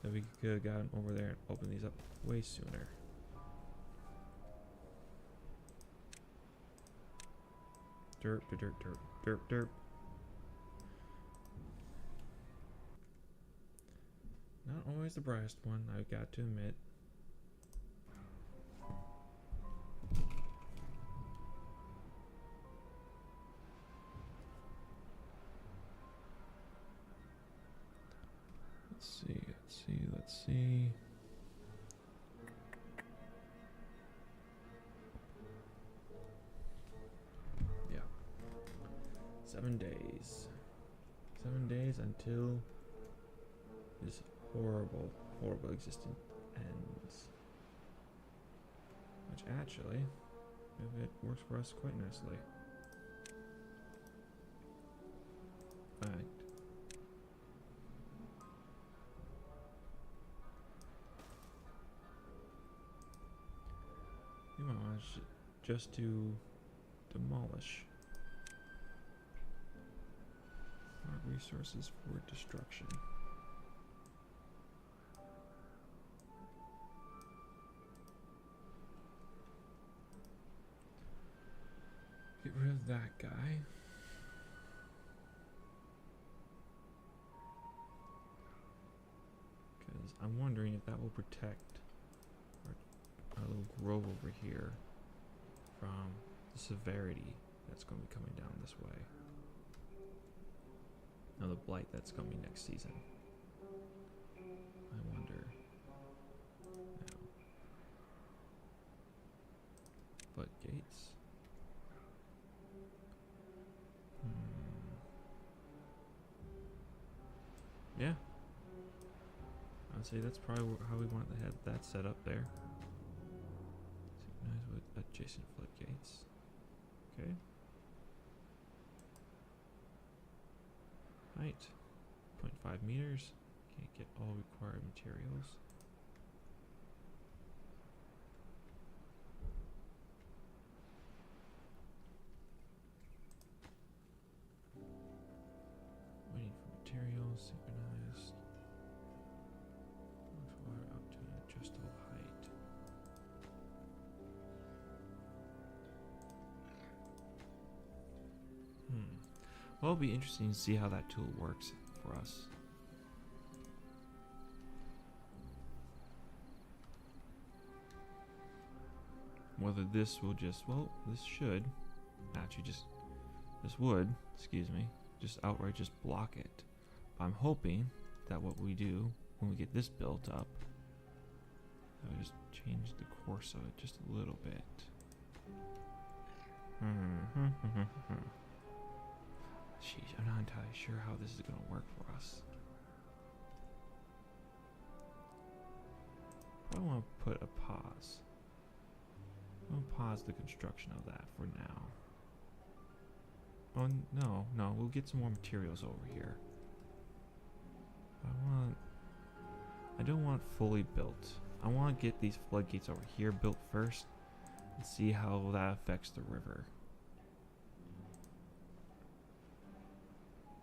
that we could have gotten over there and opened these up way sooner. Derp, derp, derp, derp, derp. Not always the brightest one, I've got to admit. Let's see, let's see, let's see. Yeah. 7 days. 7 days until this horrible, horrible existence ends. which actually, if it works for us quite nicely. In fact, you might want to just to demolish our resources for destruction. Get rid of that guy. Because I'm wondering if that will protect our little grove over here from the severity that's going to be coming down this way. Now the blight that's coming next season. I wonder. Now, floodgates. Yeah. I'd say that's probably how we want to have that set up there. Synchronize with adjacent floodgates. Okay. Height. 0.5 meters. Can't get all required materials. Waiting for materials. Synchronized. Water up to an adjustable height. Well, it'll be interesting to see how that tool works for us. Whether this will just, well, this should actually just, this would, excuse me, just outright just block it. But I'm hoping that what we do when we get this built up, that we just change the course of it just a little bit. Sheesh, I'm not entirely sure how this is going to work for us. I want to put a pause. I'm going to pause the construction of that for now. Oh, no, we'll get some more materials over here. I don't want fully built. I want to get these floodgates over here built first and see how that affects the river.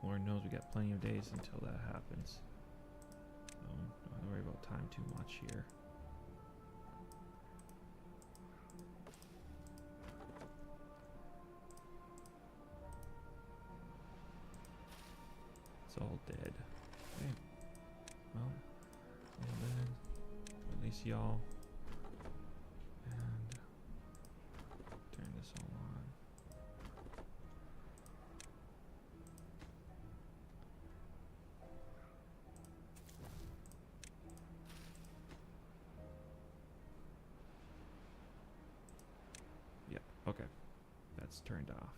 Lord knows we got plenty of days until that happens. So don't have to worry about time too much here. It's all dead. Okay. Well, then release y'all and turn this all on. Yep, okay. That's turned off.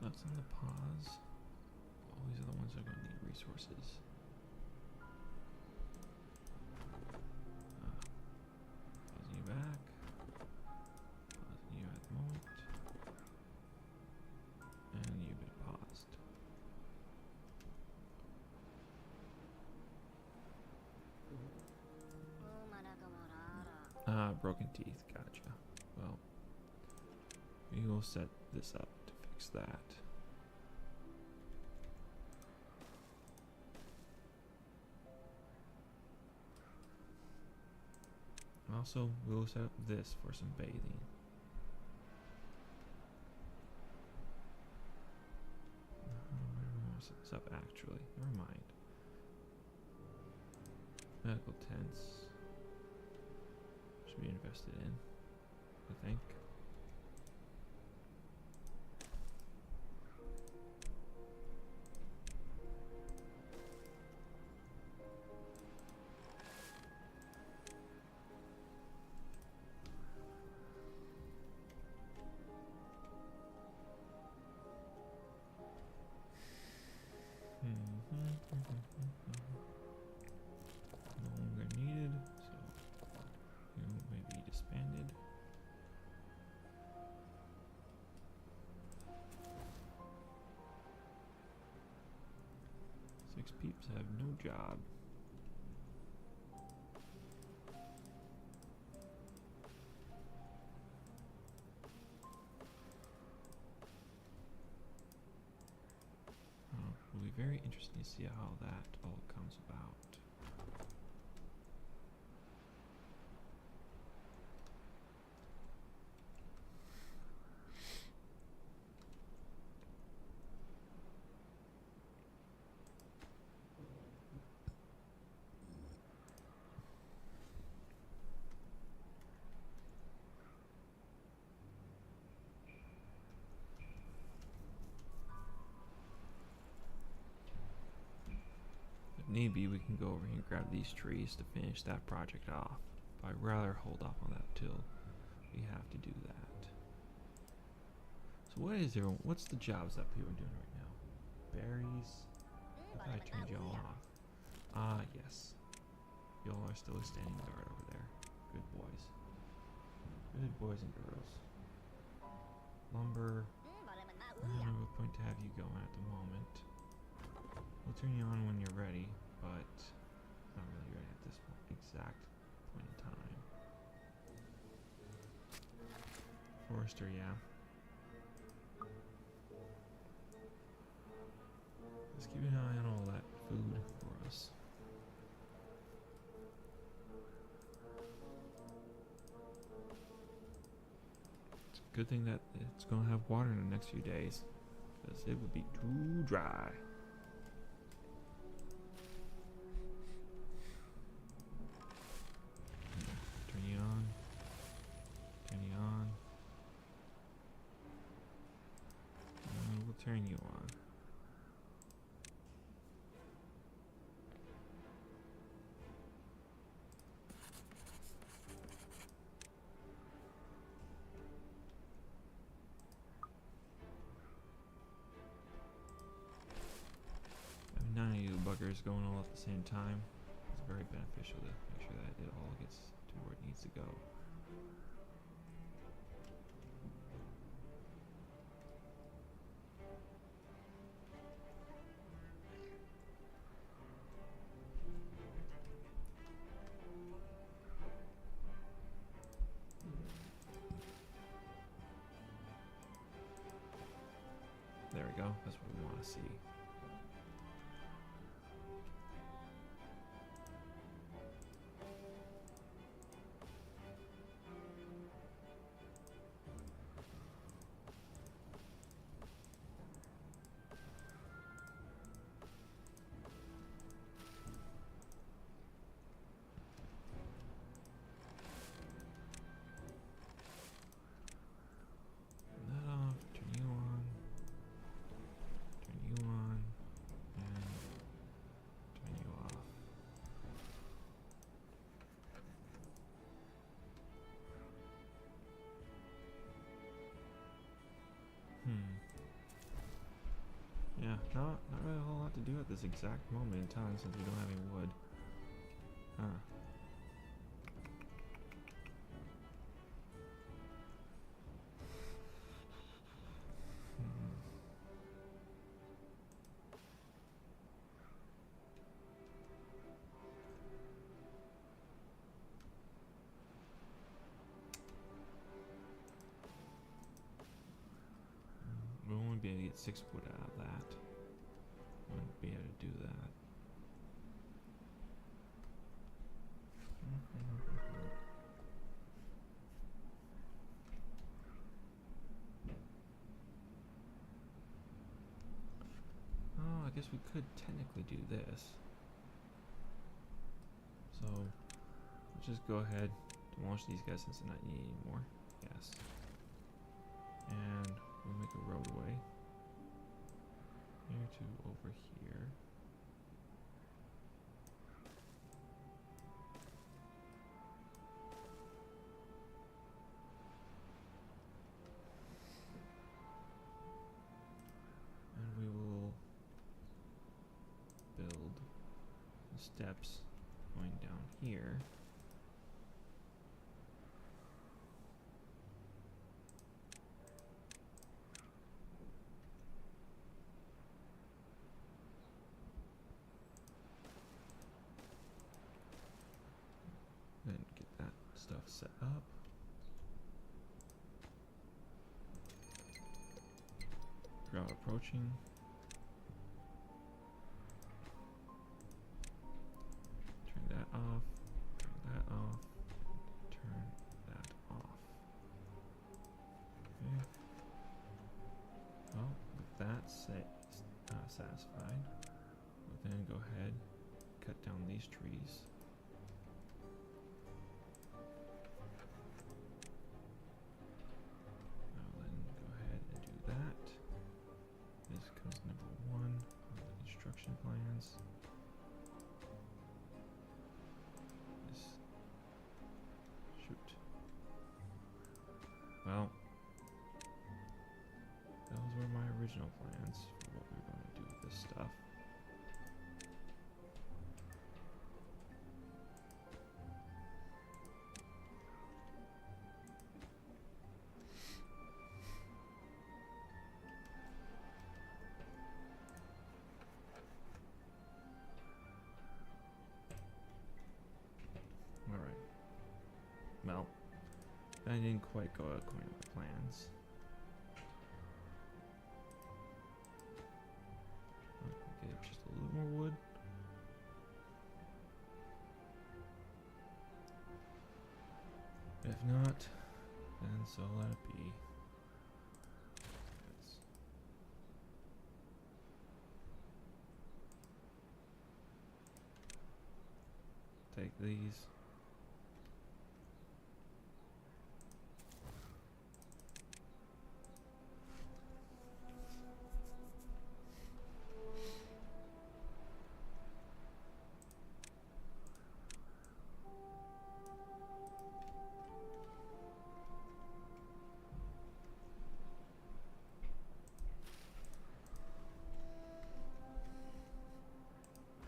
That's on the pause. Oh, these are the ones that are going to need resources. Pausing you back. Pausing you at the moment. And you've been paused. Broken teeth. Gotcha. Well, we will set this up to fix that. also, we'll set up this for some bathing. What's up actually? Never mind. Medical tents should be invested in, I think. No longer needed, so you may be disbanded. Six peeps have no job. It'll be very interesting to see how that all comes about. Maybe we can go over here and grab these trees to finish that project off. But I'd rather hold off on that till we have to do that. So what's the jobs that people are doing right now? Berries? I thought I turned y'all off. Ah, yes. Y'all are still standing guard over there. Good boys. Good boys and girls. Lumber. I don't know what point to have you going at the moment. We'll turn you on when you're ready, but not really ready at this exact point in time. Forester, yeah. Let's keep an eye on all that food for us. It's a good thing that it's going to have water in the next few days, because it would be too dry. Turn you on. Turn you on. We'll turn you on. None of you buggers going all at the same time. It's very beneficial to make sure that it all gets to where it needs to go. There we go. That's what we want to see. Yeah, not really a whole lot to do at this exact moment in time since we don't have any wood. Huh. We'll only be able to get 6 wood out of that. Wouldn't be able to do that. guess we could technically do this. So let's just go ahead, demolish these guys since they're not needed anymore. Yes. And we'll make a roadway here to over here. And we will build the steps going down here. Then get that stuff set up. Crowd approaching. Turn that off. Turn that off. Turn that off. Okay. Well, with that satisfied, we'll then go ahead, cut down these trees. I'll then go ahead and do that. This comes number 1 on the construction plans. This, shoot. Well, those were my original plans for what we were going to do with this stuff. Alright. Well, that didn't quite go according to my plans. Get just a little more wood. If not, then so let it be. Let's take these.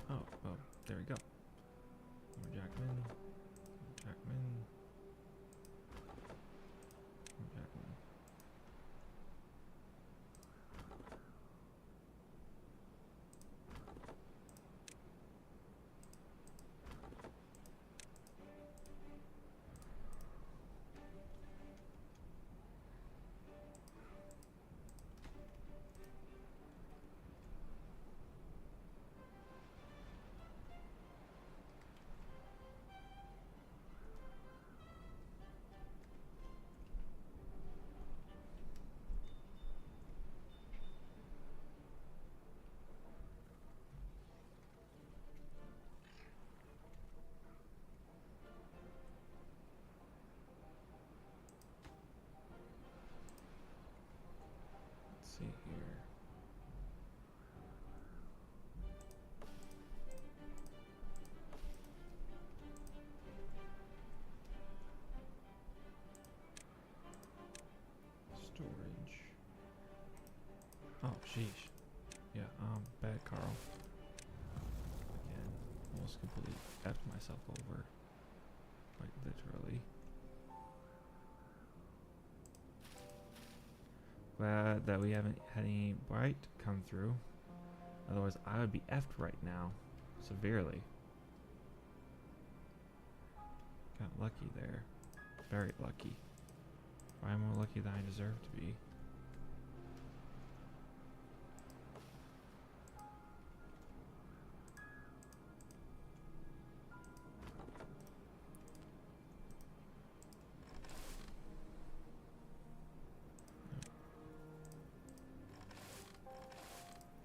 Oh, well, there we go. More Jackman. More Jackman. More Jackman. Let's see here. Storage. Oh, sheesh. Yeah, bad Carl. Again, almost completely effed myself over. Quite literally. Glad that we haven't had any bright come through. Otherwise, I would be effed right now. Severely. Got lucky there. Very lucky. Probably more lucky than I deserve to be.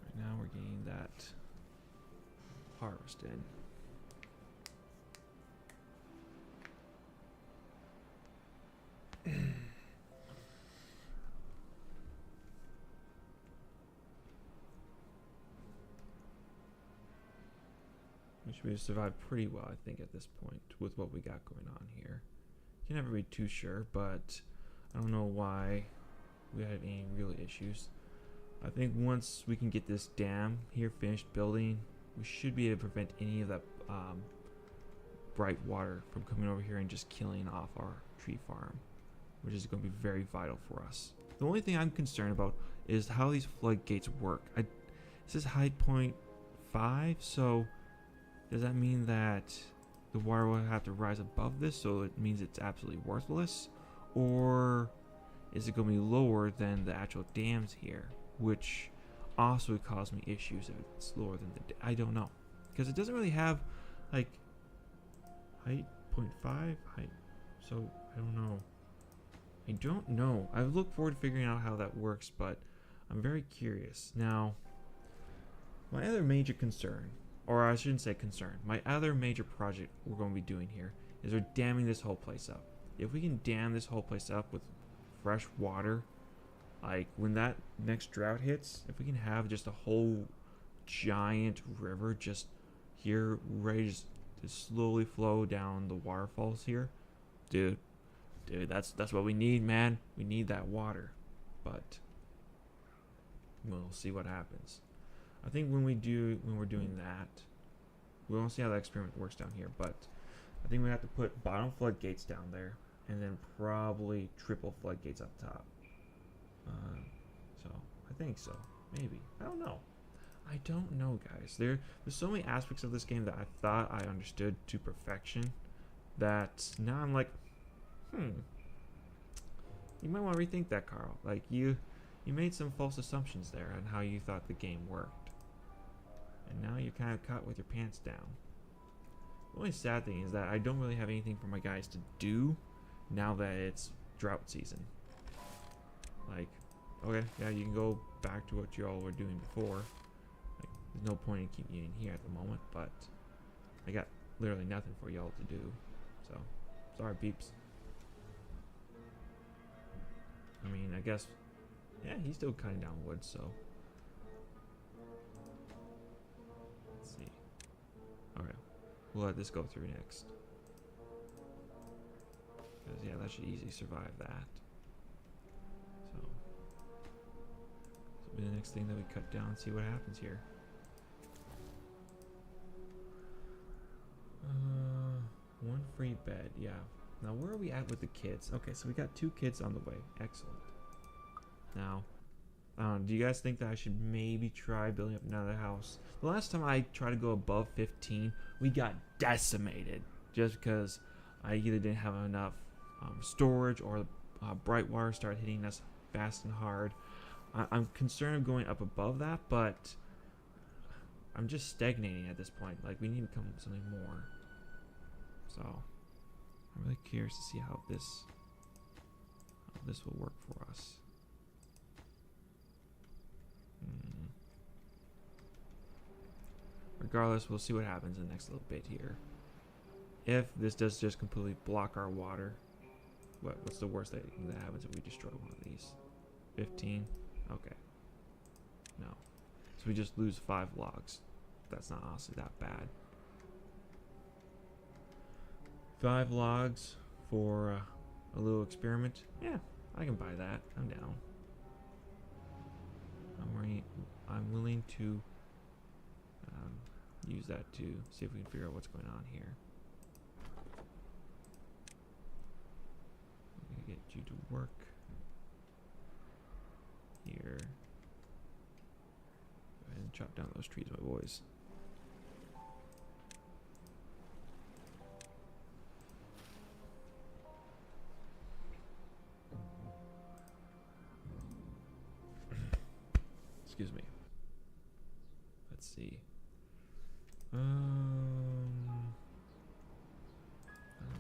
Right now we're getting that forest in. We should be survived pretty well, I think, at this point with what we got going on here. You can never be too sure, but I don't know why we had any real issues. I think once we can get this dam here finished building, we should be able to prevent any of that bright water from coming over here and just killing off our tree farm, which is going to be very vital for us. The only thing I'm concerned about is how these floodgates work. This is height point 5, so does that mean that the water will have to rise above this, so it means it's absolutely worthless? Or is it going to be lower than the actual dams here, which also would cause me issues if it's lower than I don't know, because it doesn't really have like height 0.5 height, so I don't know. I look forward to figuring out how that works, but I'm very curious. Now, my other major concern, or I shouldn't say concern, my other major project we're going to be doing here is we're damming this whole place up. If we can dam this whole place up with fresh water, like when that next drought hits, if we can have just a whole giant river just here ready to slowly flow down the waterfalls here, dude, that's what we need, man. We need that water, but we'll see what happens. I think when we're doing that, we won't see how that experiment works down here, but I think we have to put bottom floodgates down there and then probably triple floodgates up top. So I think so, maybe. I don't know, guys. There's so many aspects of this game that I thought I understood to perfection that now I'm like, you might want to rethink that, Carl. Like you made some false assumptions there on how you thought the game worked, and now you're kind of caught with your pants down. The only sad thing is that I don't really have anything for my guys to do now that it's drought season. Like, okay, yeah, you can go back to what you all were doing before. Like, there's no point in keeping you in here at the moment, but I got literally nothing for y'all to do. So, sorry, peeps. I mean, I guess, yeah, he's still cutting down wood, so. Let's see. Okay, we'll let this go through next. Because, yeah, that should easily survive that. So, this will be the next thing that we cut down and see what happens here. One free bed, yeah. Now, where are we at with the kids? Okay, so we got 2 kids on the way. Excellent. Now, do you guys think that I should maybe try building up another house? The last time I tried to go above 15, we got decimated. Just because I either didn't have enough storage or bright water started hitting us fast and hard. I'm concerned of going up above that, but I'm just stagnating at this point. Like, we need to come up with something more. So, I'm really curious to see how this will work for us. Regardless, we'll see what happens in the next little bit here. If this does just completely block our water, what's the worst thing that happens if we destroy one of these? 15? Okay. No. So we just lose 5 logs. That's not honestly that bad. 5 logs for a little experiment. Yeah, I can buy that. I'm down. I'm willing to use that to see if we can figure out what's going on here. I'm gonna get you to work here. Go ahead and chop down those trees, my boys. Excuse me. Let's see.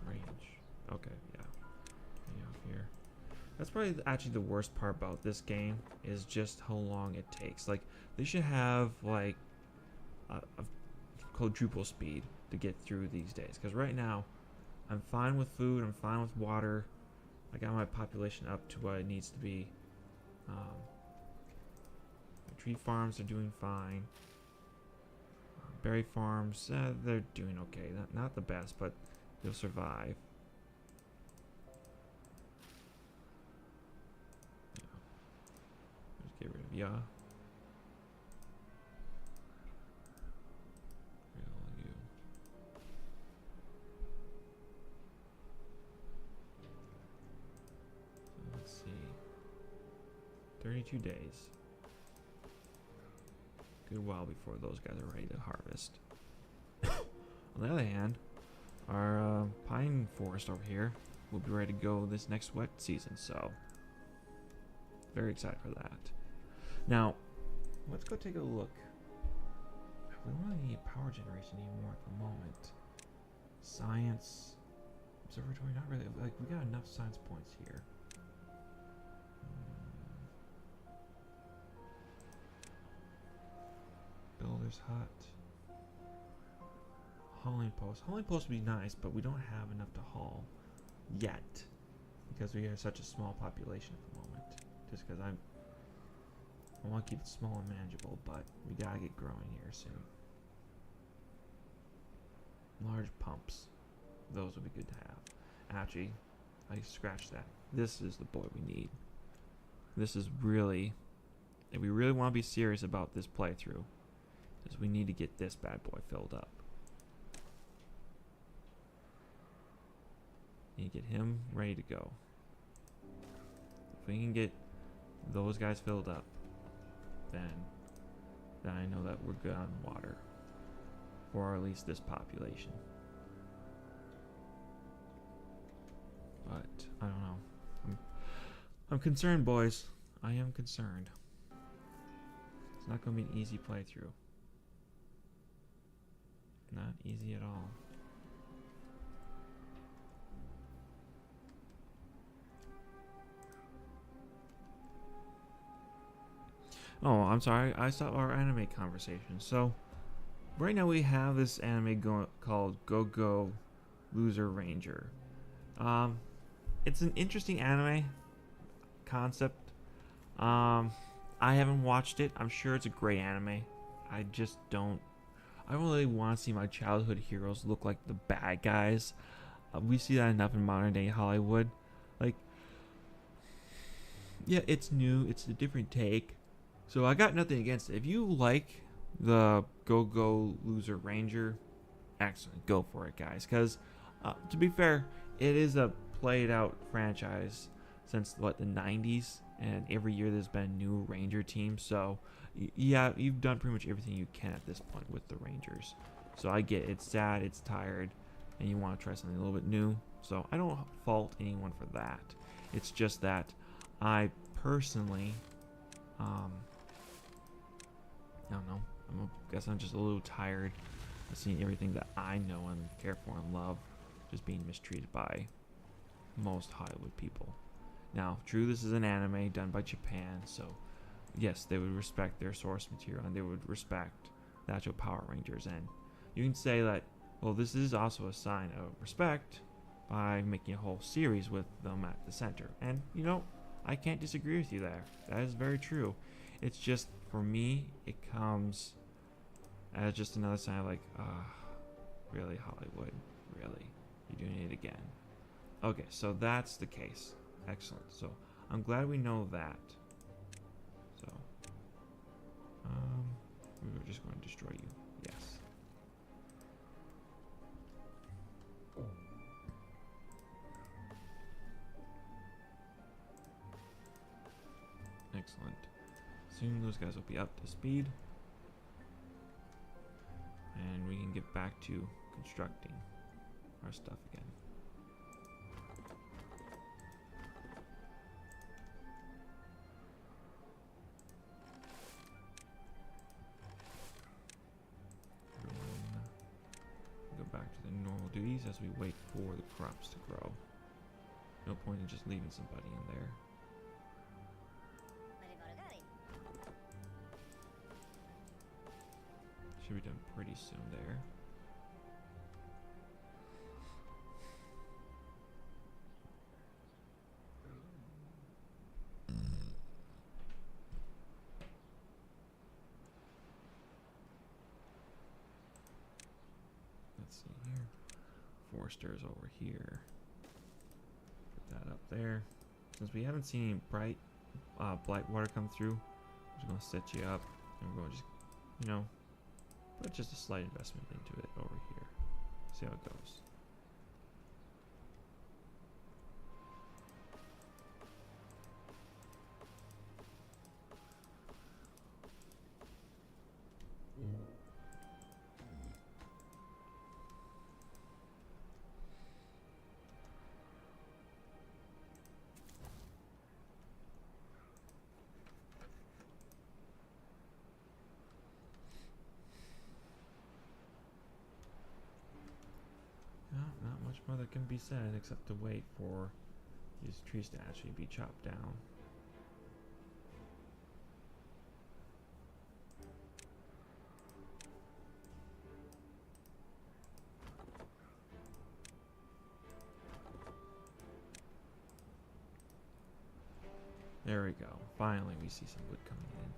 Range. Okay, yeah. Off here. That's probably actually the worst part about this game is just how long it takes. Like, they should have like a quadruple speed to get through these days. Because right now, I'm fine with food. I'm fine with water. I got my population up to what it needs to be. The tree farms are doing fine. Berry farms, they're doing okay. Not the best, but they'll survive. Yeah. Just get rid of ya. You. So let's see. 32 days. Good while before those guys are ready to harvest. On the other hand, our pine forest over here will be ready to go this next wet season, so very excited for that. Now, let's go take a look. We don't really need power generation anymore at the moment. Science observatory, not really. Like, we got enough science points here. Builder's hut. Hauling post. Hauling post would be nice, but we don't have enough to haul yet because we have such a small population at the moment. Just because I want to keep it small and manageable, but we gotta get growing here soon. Large pumps. Those would be good to have. Actually, I scratched that. This is the boy we need. This is really, if we really want to be serious about this playthrough, is we need to get this bad boy filled up. Need to get him ready to go. If we can get those guys filled up, then I know that we're good on water. Or at least this population. But I don't know. I'm concerned, boys. I am concerned. It's not going to be an easy playthrough. Not easy at all. Oh, I'm sorry. I stopped our anime conversation. So, right now we have this anime called Go Go Loser Ranger. It's an interesting anime concept. I haven't watched it. I'm sure it's a great anime. I don't really want to see my childhood heroes look like the bad guys. We see that enough in modern day Hollywood. Like, yeah, it's new. It's a different take. So I got nothing against it. If you like the Go Go Loser Ranger, excellent. Go for it, guys. Because, to be fair, it is a played out franchise since, the 90s. And every year there's been a new Ranger team. So, yeah, you've done pretty much everything you can at this point with the Rangers. So I get it. It's sad, it's tired, and you want to try something a little bit new. So I don't fault anyone for that. It's just that I personally, I don't know. I guess I'm just a little tired of seeing everything that I know and care for and love just being mistreated by most Hollywood people. Now, true, this is an anime done by Japan, so yes, they would respect their source material and they would respect the actual Power Rangers. And you can say that, well, this is also a sign of respect by making a whole series with them at the center. And, you know, I can't disagree with you there. That is very true. It's just, for me, it comes as just another sign of like, really, Hollywood? Really? You're doing it again. Okay, so that's the case. Excellent. So, I'm glad we know that. So, we were just going to destroy you. Yes. Excellent. Soon those guys will be up to speed. And we can get back to constructing our stuff again. Go back to the normal duties as we wait for the crops to grow. No point in just leaving somebody in there. Should be done pretty soon there. Let's see here. Foresters over here. Put that up there. Since we haven't seen bright blight water come through, I'm just gonna set you up, and we're gonna just, you know, put just a slight investment into it over here. See how it goes. Not much more that can be said except to wait for these trees to actually be chopped down. There we go. Finally, we see some wood coming in.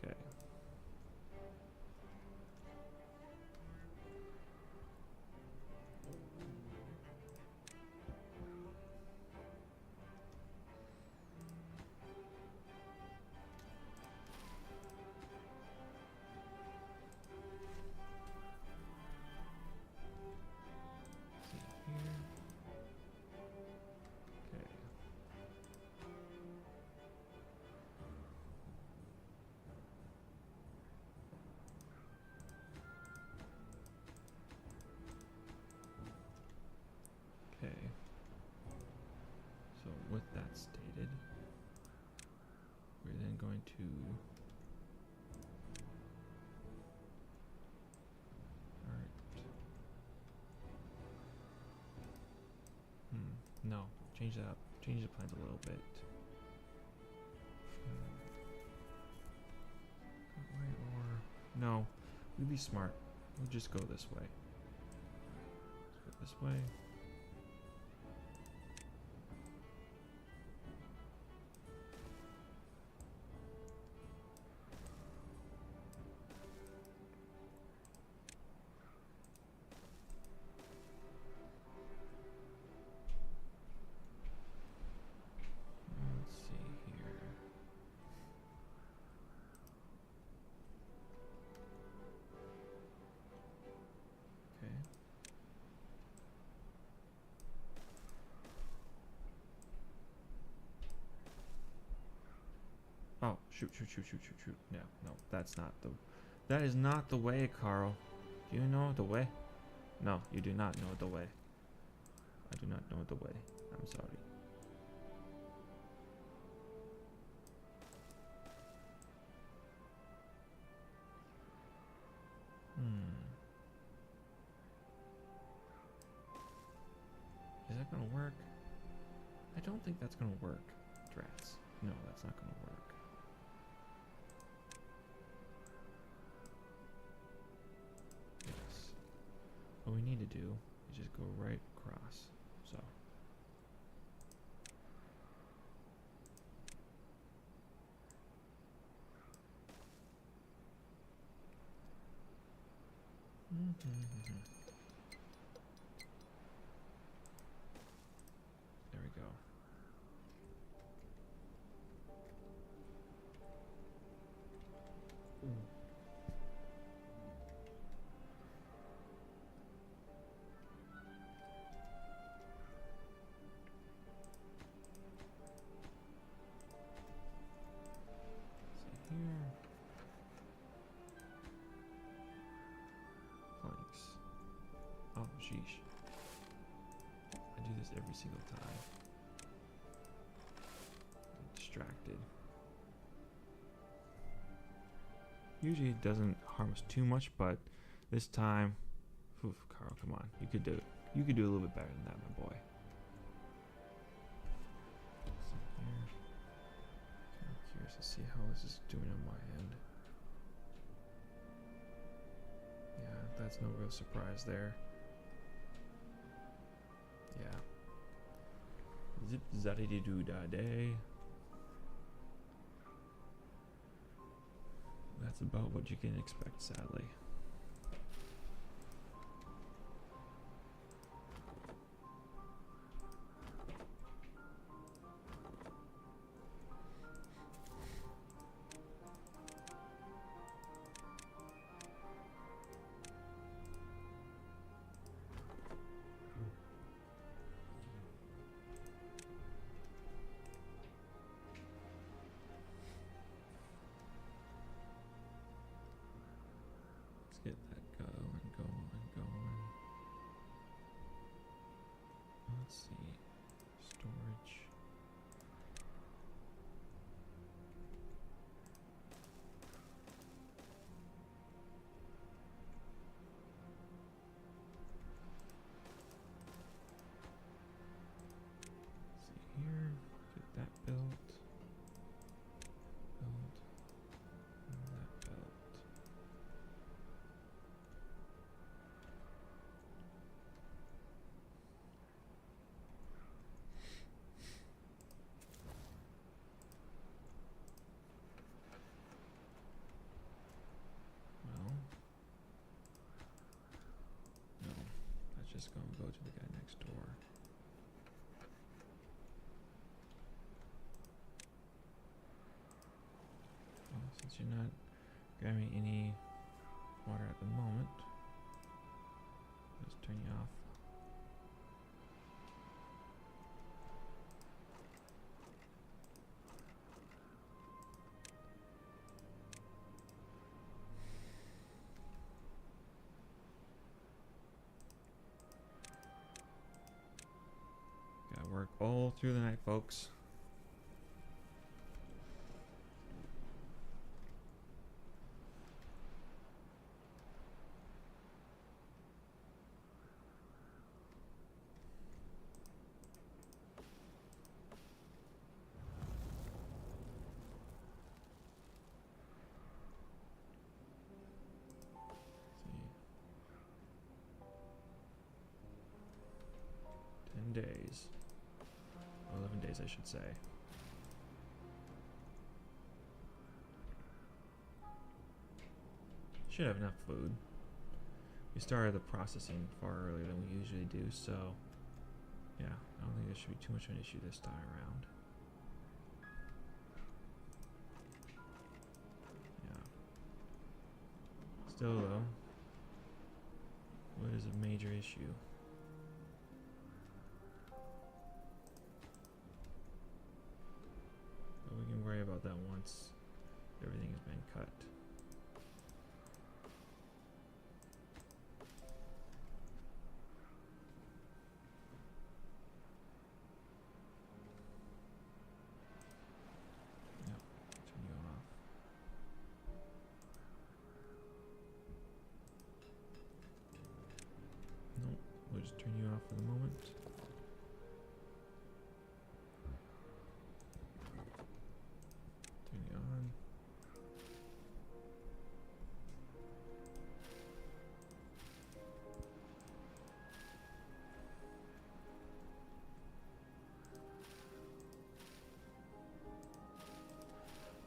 Okay. Okay. So with that stated, we're then going to no, change that up. Change the plans a little bit. No, we'd be smart. We'll just go this way. Let's go this way. Let's see here. Okay. Oh, shoot. No, that's not the... That is not the way, Carl. Do you know the way? No, you do not know the way. I do not know the way. I'm sorry. Is that gonna work? I don't think that's gonna work. Drats. No, that's not gonna work. Yes. What we need to do is just go right across. So. There we go. See here. Planks. Oh, sheesh. I do this every single time. I'm distracted. Usually it doesn't harm us too much, but this time, oof, Carl, come on. You could do it. You could do a little bit better than that, my boy. to see how this is doing on my end. Yeah, that's no real surprise there. Yeah. Zip zaddy doo da day. That's about what you can expect, sadly. Get that going. Let's see. Storage. See here. Get that built. Build. And that built. No, that's just gonna go to the guy next door. Well, since you're not grabbing any water at the moment, let's turn you off. Gotta work all through the night, folks. See. 10 days. 11 days, I should say. Should have enough food. We started the processing far earlier than we usually do, so yeah, I don't think there should be too much of an issue this time around. Yeah. Still though, what is a major issue? But we can worry about that once everything has been cut. We'll just turn you off for the moment. Turn you on.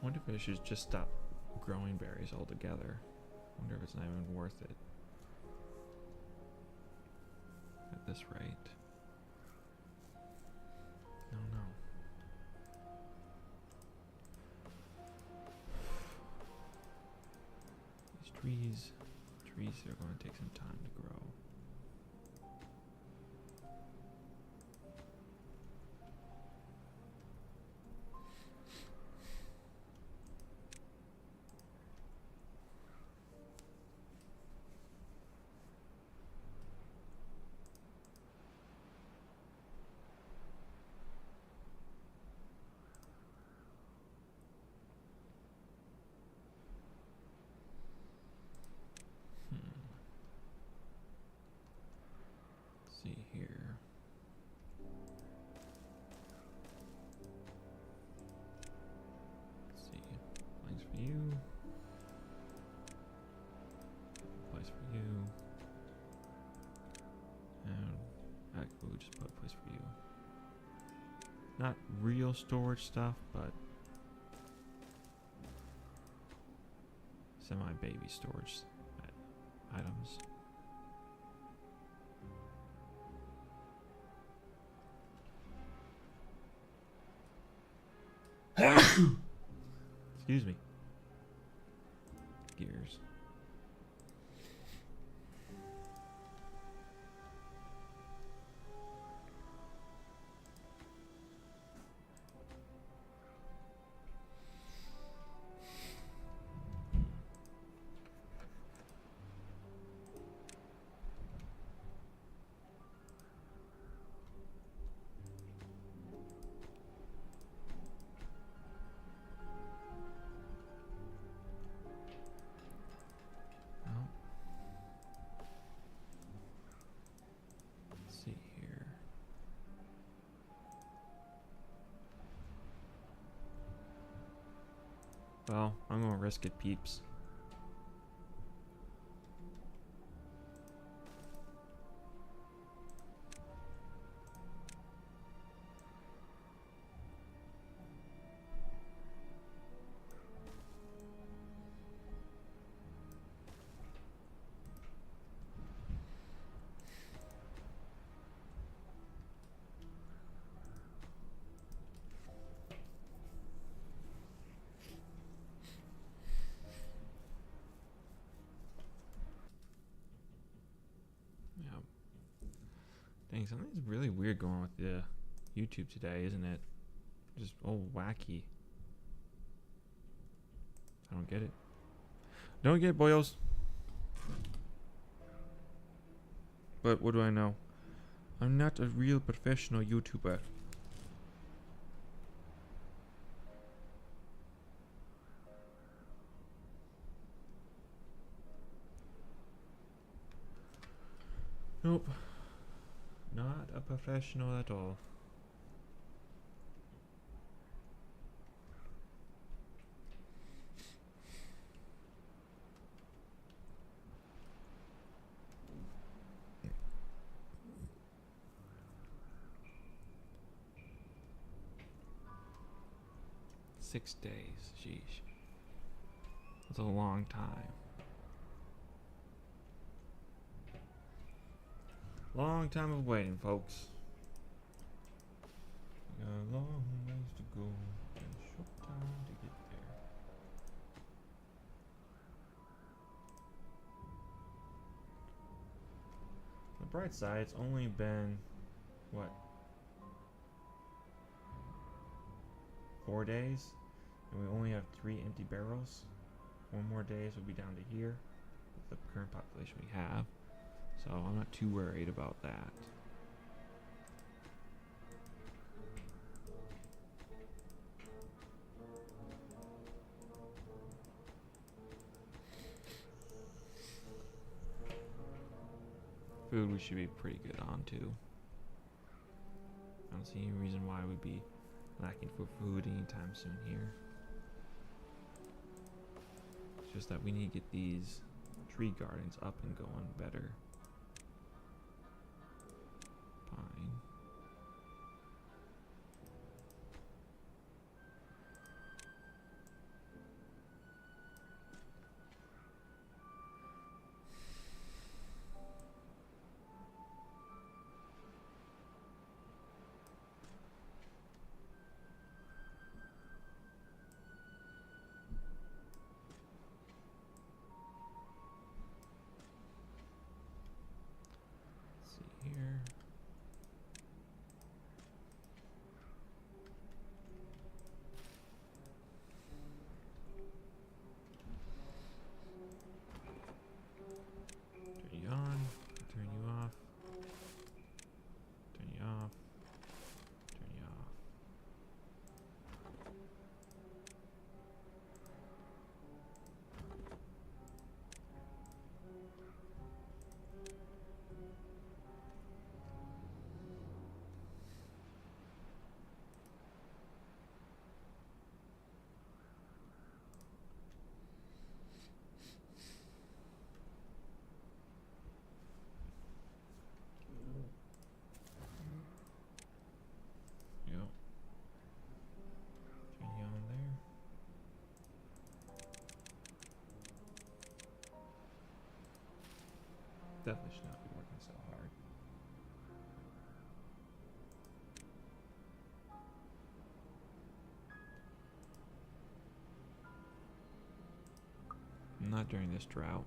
I wonder if I should just stop growing berries altogether. I wonder if it's not even worth it. At this rate. No. These trees are going to take some time to grow. Not real storage stuff, but semi-baby storage items. Excuse me. Gears. See here. Well, I'm gonna risk it, peeps. Dang, something's really weird going on with the YouTube today, isn't it? Just all wacky. I don't get it. Don't get it, boyos. But what do I know? I'm not a real professional YouTuber. Nope. Not a professional at all. Six days, sheesh. That's a long time. Long time of waiting, folks. We got a long ways to go and a short time to get there. On the bright side, it's only been, what, 4 days? And we only have 3 empty barrels. 4 more days, we'll be down to here with the current population we have. So I'm not too worried about that. Food we should be pretty good on too. I don't see any reason why we'd be lacking for food anytime soon here. It's just that we need to get these tree gardens up and going better. Pine. Definitely should not be working so hard. Not during this drought.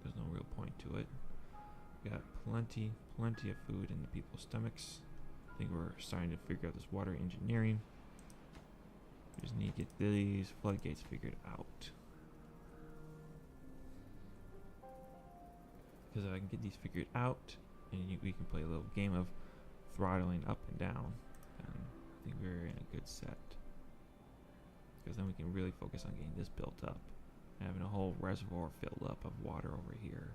There's no real point to it. We got plenty of food in the people's stomachs. I think we're starting to figure out this water engineering. We just need to get these floodgates figured out. Because if I can get these figured out, and we can play a little game of throttling up and down, then I think we're in a good set. Because then we can really focus on getting this built up. Having a whole reservoir filled up of water over here.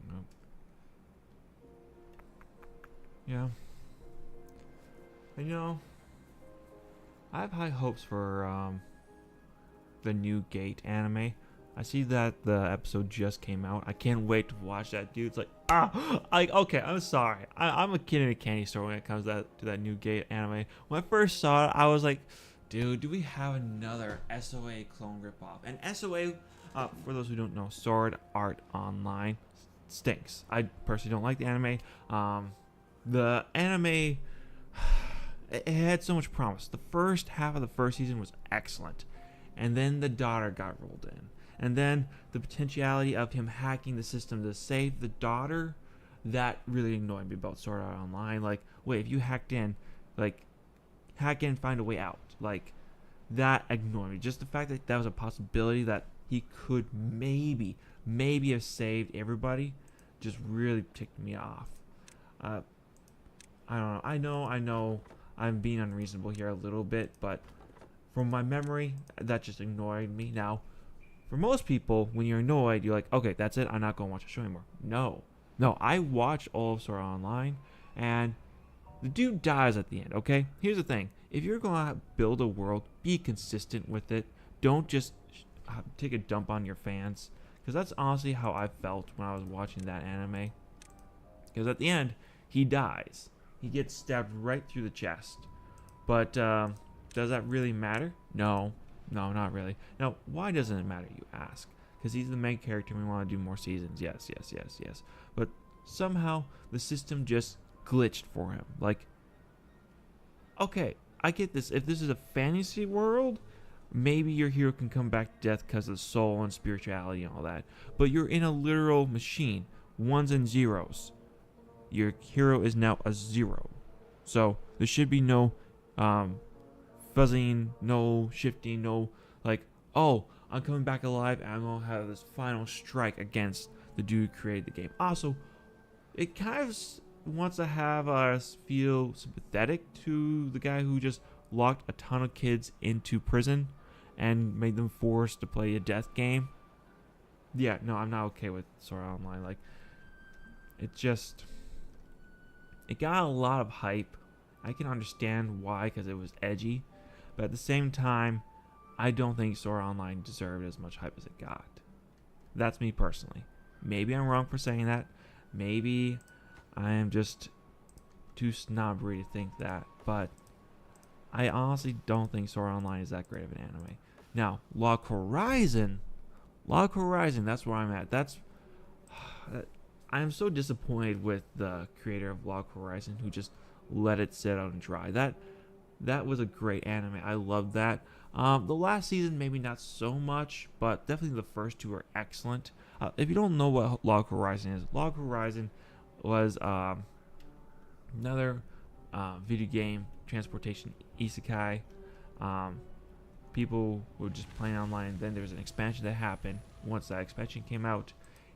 Nope. Yeah. And I have high hopes for the new Gate anime. I see that the episode just came out. I can't wait to watch that, dude. It's like, okay, I'm sorry. I'm a kid in a candy store when it comes to that new Gate anime. When I first saw it, I was like, dude, do we have another SOA clone ripoff? And SOA, for those who don't know, Sword Art Online stinks. I personally don't like the anime. The anime, it had so much promise. The first half of the first season was excellent. And then the daughter got rolled in. And then the potentiality of him hacking the system to save the daughter, that really annoyed me about Sword Art Online. Like, wait, if you hacked in, like, hack in and find a way out. Like, that annoyed me. Just the fact that that was a possibility that he could maybe have saved everybody just really ticked me off. I don't know. I know I'm being unreasonable here a little bit, but from my memory, that just annoyed me. Now, for most people, when you're annoyed, you're like, okay, that's it. I'm not going to watch the show anymore. No, I watched all of Sword Art Online, and the dude dies at the end, okay? Here's the thing. If you're going to build a world, be consistent with it. Don't just take a dump on your fans, because that's honestly how I felt when I was watching that anime. Because at the end, he dies. He gets stabbed right through the chest. But does that really matter? No, not really. Now, why doesn't it matter, you ask? Because he's the main character and we want to do more seasons. Yes. But somehow the system just glitched for him. Like, okay, I get this. If this is a fantasy world, maybe your hero can come back to death because of soul and spirituality and all that. But you're in a literal machine. Ones and zeros. Your hero is now a zero. So there should be no fuzzing, no shifting, no like, oh, I'm coming back alive and I'm going to have this final strike against the dude who created the game. Also, it kind of wants to have us feel sympathetic to the guy who just locked a ton of kids into prison and made them forced to play a death game. Yeah, no, I'm not okay with Sword Art Online. Like, it got a lot of hype. I can understand why, because it was edgy. But at the same time, I don't think Sword Art Online deserved as much hype as it got. That's me personally. Maybe I'm wrong for saying that. Maybe I am just too snobbery to think that. But I honestly don't think Sword Art Online is that great of an anime. Now, Log Horizon, that's where I'm at. I'm so disappointed with the creator of Log Horizon who just let it sit out and dry. That was a great anime. I loved that. The last season, maybe not so much, but definitely the first two are excellent. If you don't know what Log Horizon is, Log Horizon was another video game transportation isekai. People were just playing online, and then there was an expansion that happened. Once that expansion came out,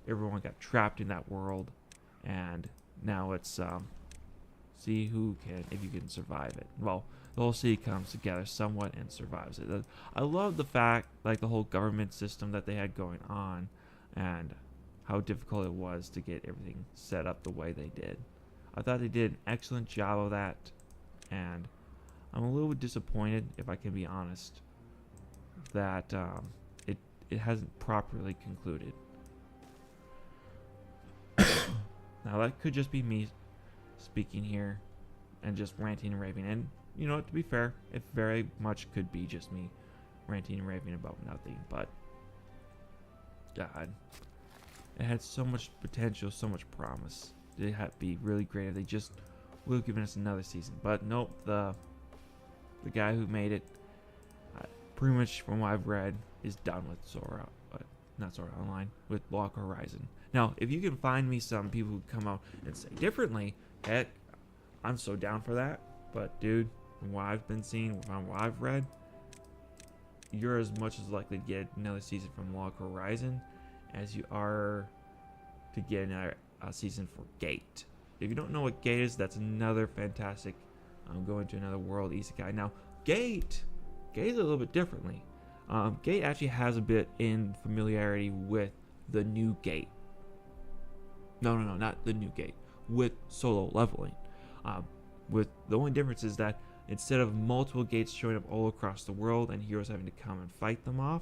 everyone got trapped in that world, and now it's see if you can survive it. Well, the whole city comes together somewhat and survives it. I love the fact, like, the whole government system that they had going on, and how difficult it was to get everything set up the way they did. I thought they did an excellent job of that, and I'm a little bit disappointed, if I can be honest, that it hasn't properly concluded. Now that could just be me speaking here and just ranting and raving. And you know, to be fair, it very much could be just me ranting and raving about nothing. But God, it had so much potential, so much promise. It had to be really great if they just would have given us another season. But nope, the guy who made it, pretty much from what I've read, is done with Sora, not Sora Online, with Log Horizon. Now, if you can find me some people who come out and say differently, heck, I'm so down for that. But dude, from what I've been seeing, from what I've read, you're as much as likely to get another season from Log Horizon as you are to get another season for Gate. If you don't know what Gate is, that's another fantastic going to another world isekai. Now, Gate is a little bit differently. Gate actually has a bit in familiarity with the new Gate. No, not the new Gate. With solo leveling. With the only difference is that instead of multiple gates showing up all across the world and heroes having to come and fight them off,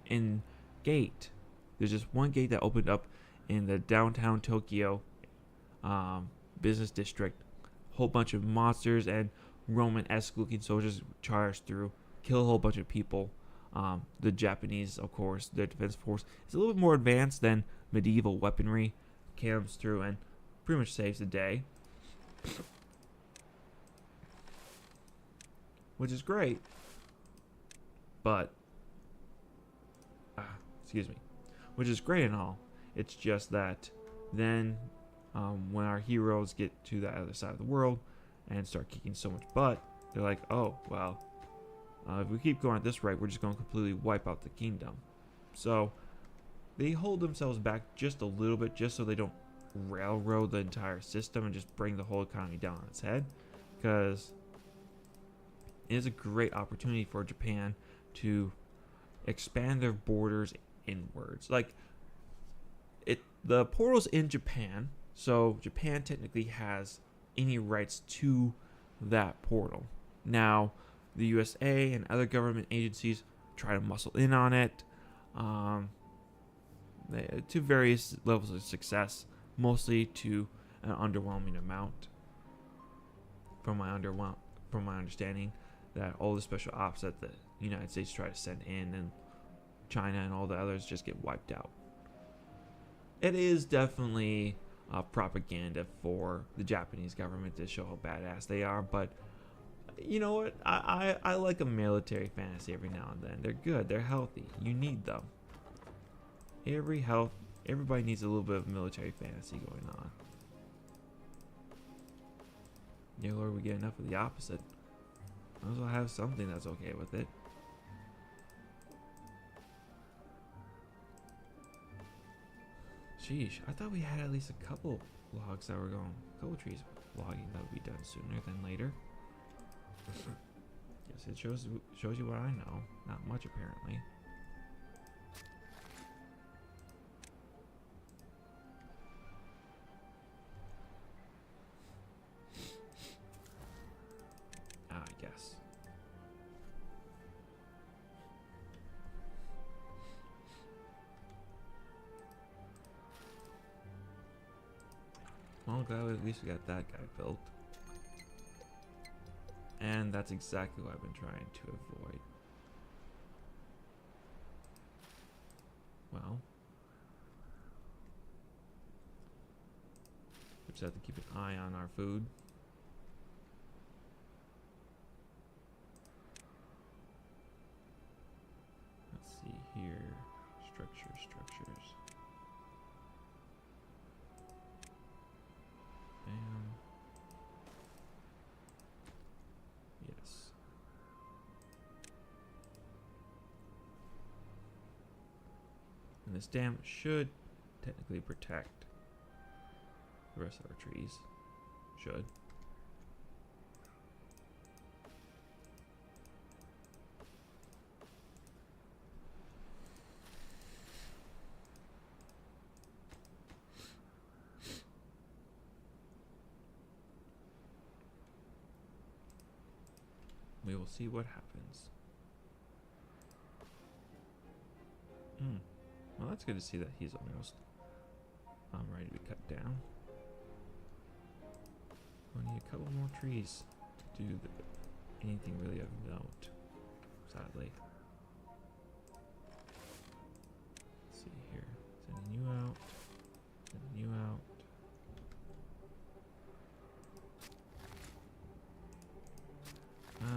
in Gate, there's just one gate that opened up in the downtown Tokyo business district. Whole bunch of monsters and Roman-esque looking soldiers charge through, kill a whole bunch of people. The Japanese, of course, their defense force is a little bit more advanced than medieval weaponry, comes through and pretty much saves the day, which is great. But which is great and all. It's just that then when our heroes get to the other side of the world and start kicking so much butt, they're like, oh, well, if we keep going at this rate, we're just going to completely wipe out the kingdom. So they hold themselves back just a little bit, just so they don't railroad the entire system and just bring the whole economy down on its head, because it is a great opportunity for Japan to expand their borders inwards. Like, the portal's in Japan, so Japan technically has any rights to that portal. Now, the USA and other government agencies try to muscle in on it to various levels of success, mostly to an underwhelming amount. From my understanding, that all the special ops that the United States try to send in and China and all the others just get wiped out. It is definitely propaganda for the Japanese government to show how badass they are, but you know what? I like a military fantasy every now and then. They're good. They're healthy. You need them. Everybody needs a little bit of military fantasy going on. Yeah, Lord, we get enough of the opposite. Might as well have something that's okay with it. Sheesh, I thought we had at least a couple logs that were going, a couple trees logging that would be done sooner than later. Yes, it shows you what I know. Not much, apparently. I guess. Well, glad at least we got that guy built. And that's exactly what I've been trying to avoid. Well, we just have to keep an eye on our food. Let's see here. Structures. Bam. Yes. And this dam should technically protect the rest of our trees. Should. We will see what happens. Well, that's good to see that he's almost ready to be cut down. We need a couple more trees to do anything really of note, sadly. Let's see here. Sending you out. Sending you out.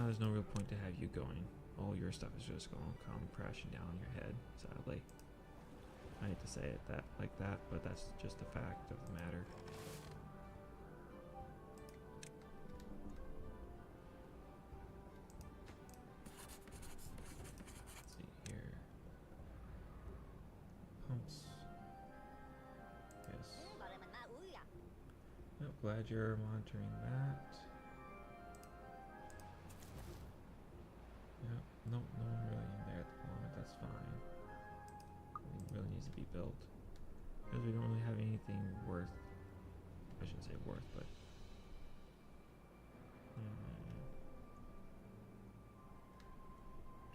There's no real point to have you going. All your stuff is just going to come crashing down on your head, sadly. I hate to say it like that, but that's just the fact of the matter. Let's see here. Pumps. Yes. Oh, glad you're monitoring that. Yep. Nope, no one really in there at the moment. That's fine. It really needs to be built. Because we don't really have anything worth. I shouldn't say worth, but.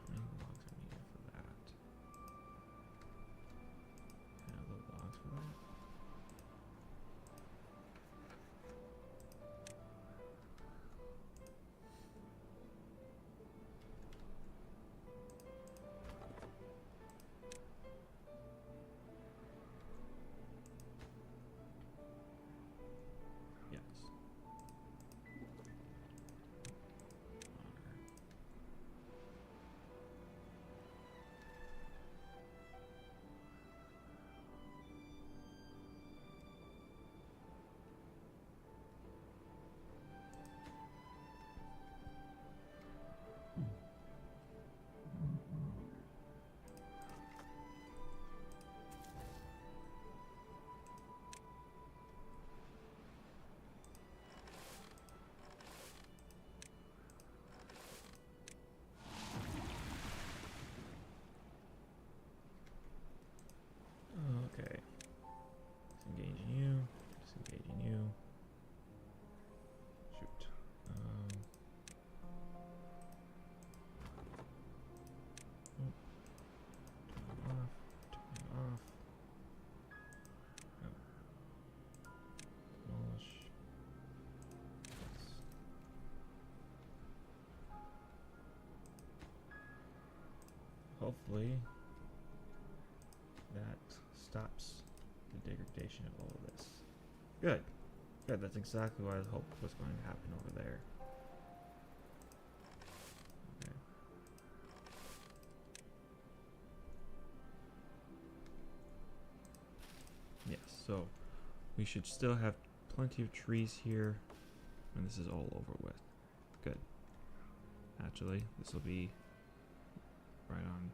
20 logs are needed for that. Can I load logs for that? Yes. Okay. Disengaging you. Disengaging you. Shoot. Oh. Turn it off. Turn it off. Oh. Demolish. Yes. Hopefully that stops the degradation of all of this. Good. Good, that's exactly what I hoped was going to happen over there. Okay. Yes, so we should still have plenty of trees here when this is all over with. Good. Actually, this will be right on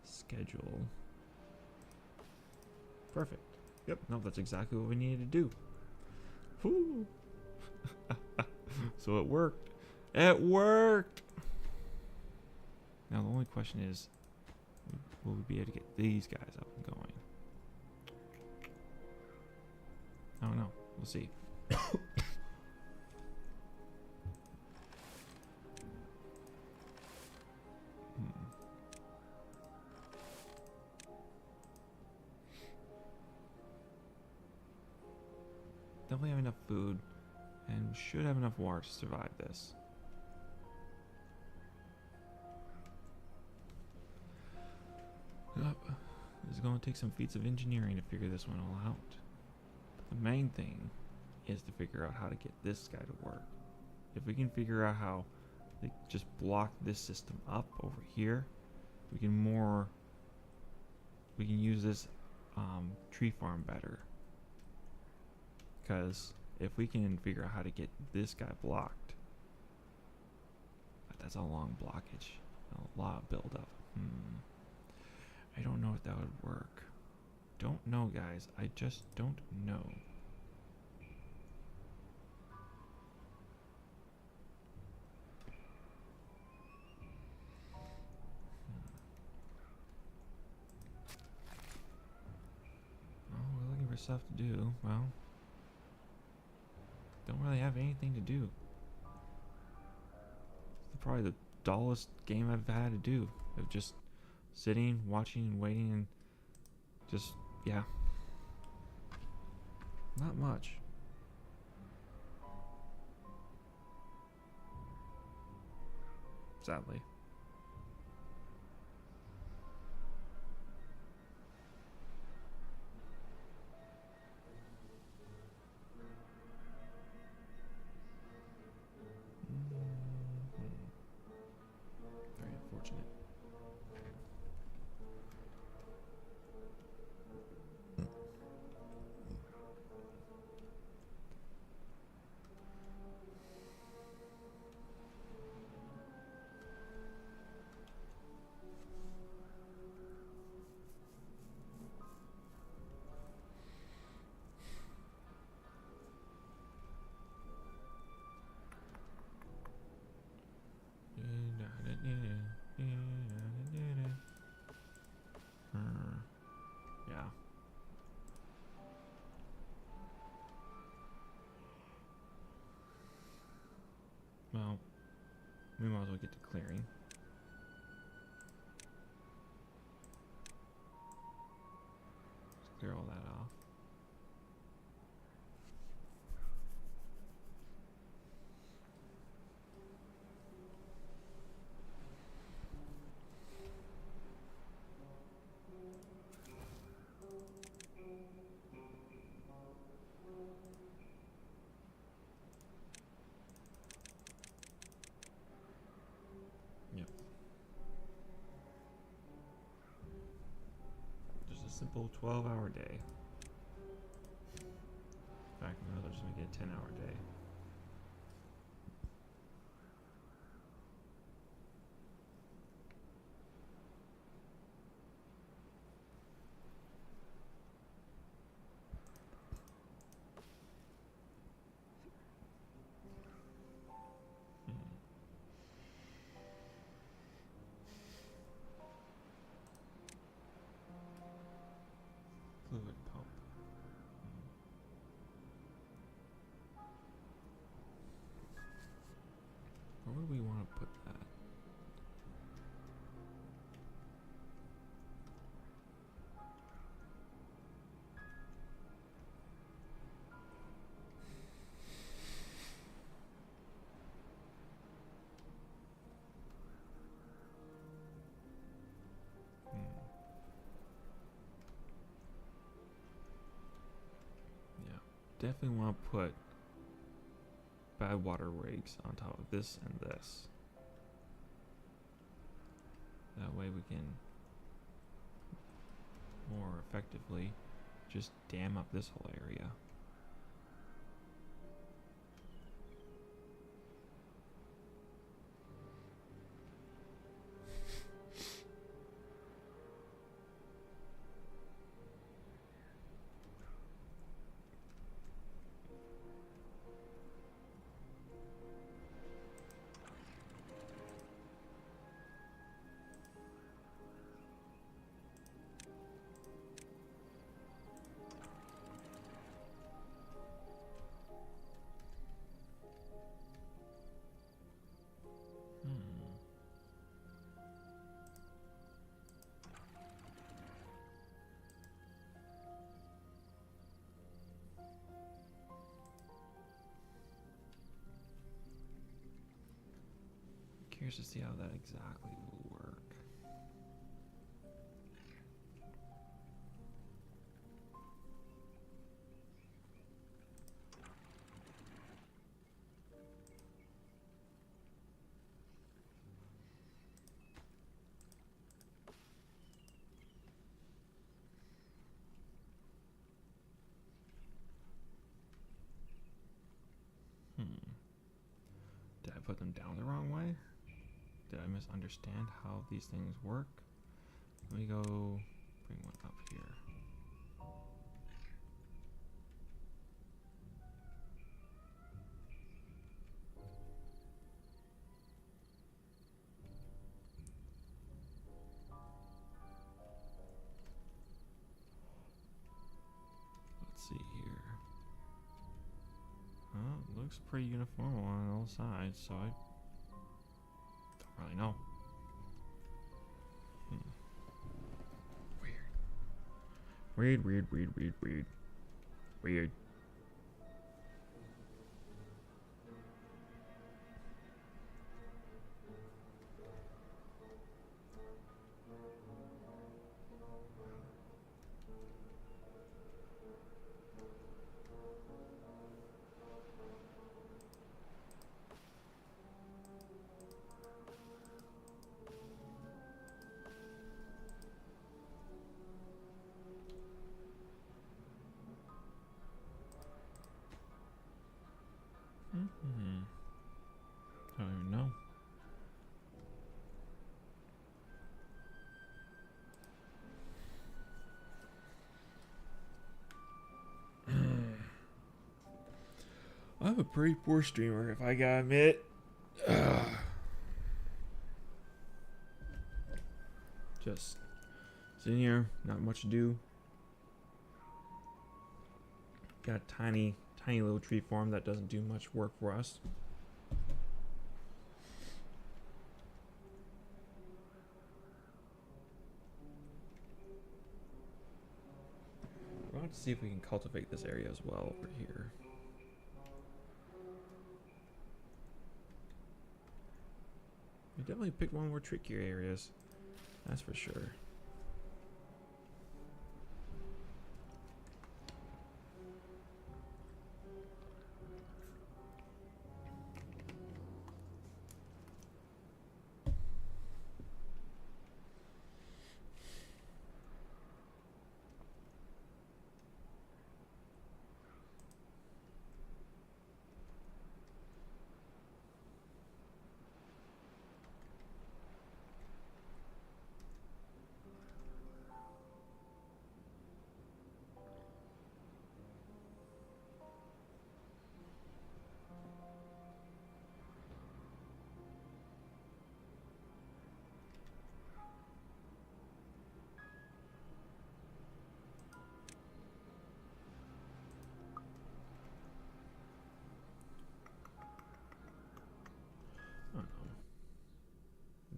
schedule. Perfect. Yep, no, that's exactly what we needed to do. Whoo! So it worked. It worked! Now the only question is, will we be able to get these guys up and going? I don't know. We'll see. Definitely have enough food, and we should have enough water to survive this. Yep. It's going to take some feats of engineering to figure this one all out. But the main thing is to figure out how to get this guy to work. If we can figure out how to just block this system up over here, we can use this tree farm better. Because if we can figure out how to get this guy blocked, but that's a long blockage, a lot of buildup. I don't know if that would work. Don't know, guys. I just don't know. Oh, we're looking for stuff to do. Well, don't really have anything to do. It's probably the dullest game I've had to do. Of just sitting, watching, and waiting, and Just, yeah. Not much. Sadly. Very unfortunate. Yeah. Well, we might as well get to clearing. Let's clear all that off. Yep. Just a simple 12-hour day. In fact, no, they're just making a 10-hour day. Fluid pump. Where would we want to put that? Yeah, definitely want to put bad water rigs on top of this and this. That way we can more effectively just dam up this whole area. Curious to see how that exactly will work. Did I put them down the wrong way? Did I misunderstand how these things work? Let me go bring one up here. Let's see here. Well, it looks pretty uniform on all sides, so I don't really know. Weird, weird, weird, weird, weird. Weird. Mm-hmm. I don't even know. I'm a pretty poor streamer, if I gotta admit. Just sitting here, not much to do. Got a tiny little tree farm that doesn't do much work for us. We're going to see if we can cultivate this area as well over here. We definitely picked one more trickier areas, that's for sure.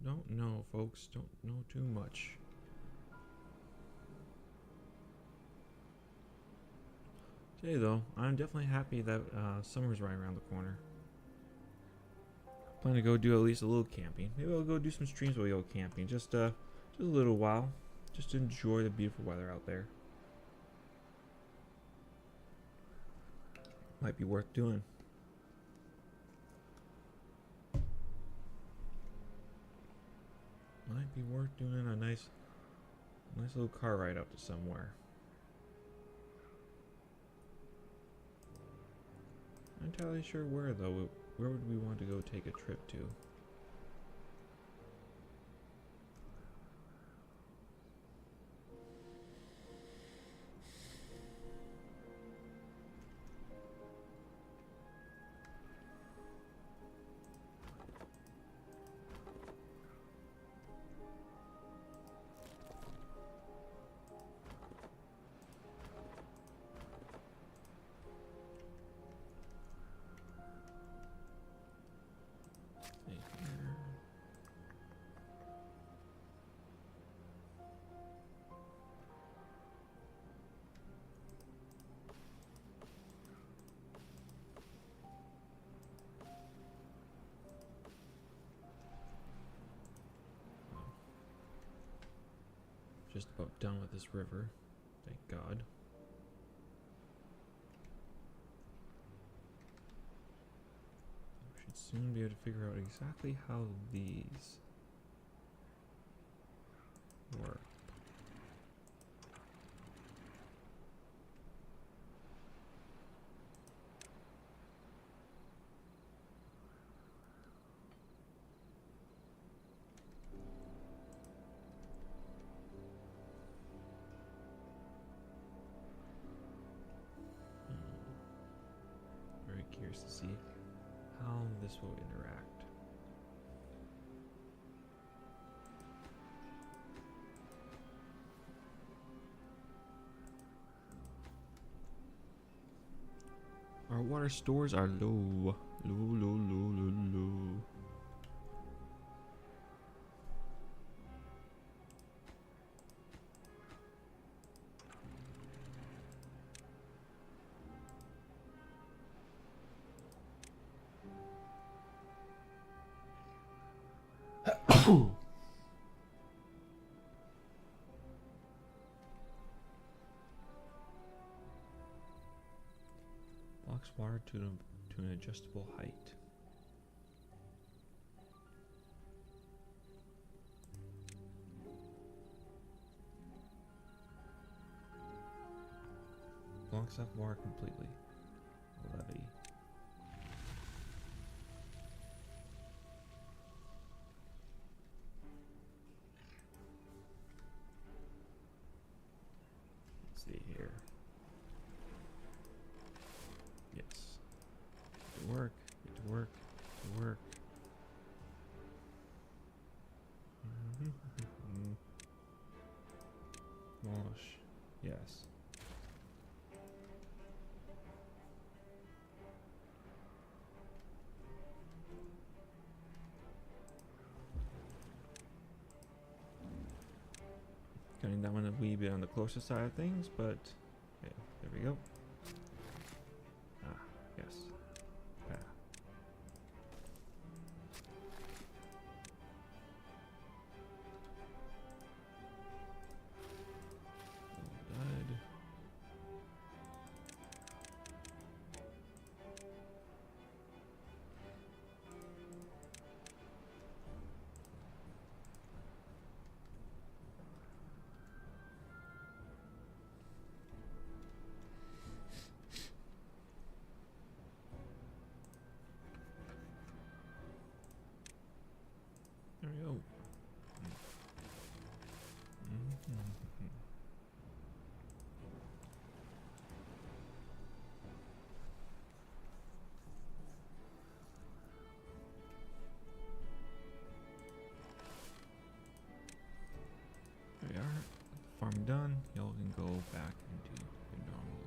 Don't know, folks. Don't know too much. Today, though, I'm definitely happy that summer's right around the corner. Plan to go do at least a little camping. Maybe I'll go do some streams while we go camping. Just a little while. Just to enjoy the beautiful weather out there. Might be worth doing. Might be worth doing a nice little car ride up to somewhere. Not entirely sure where though. Where would we want to go take a trip to? Just about done with this river, thank God. We should soon be able to figure out exactly how these work. Very curious to see how this will interact. Our water stores are low. Low. Blocks water to an adjustable height. Blocks off water completely. Levy. Let's see here. Yes. Get to work. Get to work. Get to work. Demolish. Yes. Cutting that one a wee bit on the closer side of things, but okay, there we go. Ah, yes. Ah. Good. There we go. There we are. Farming done. Y'all can go back and do your normal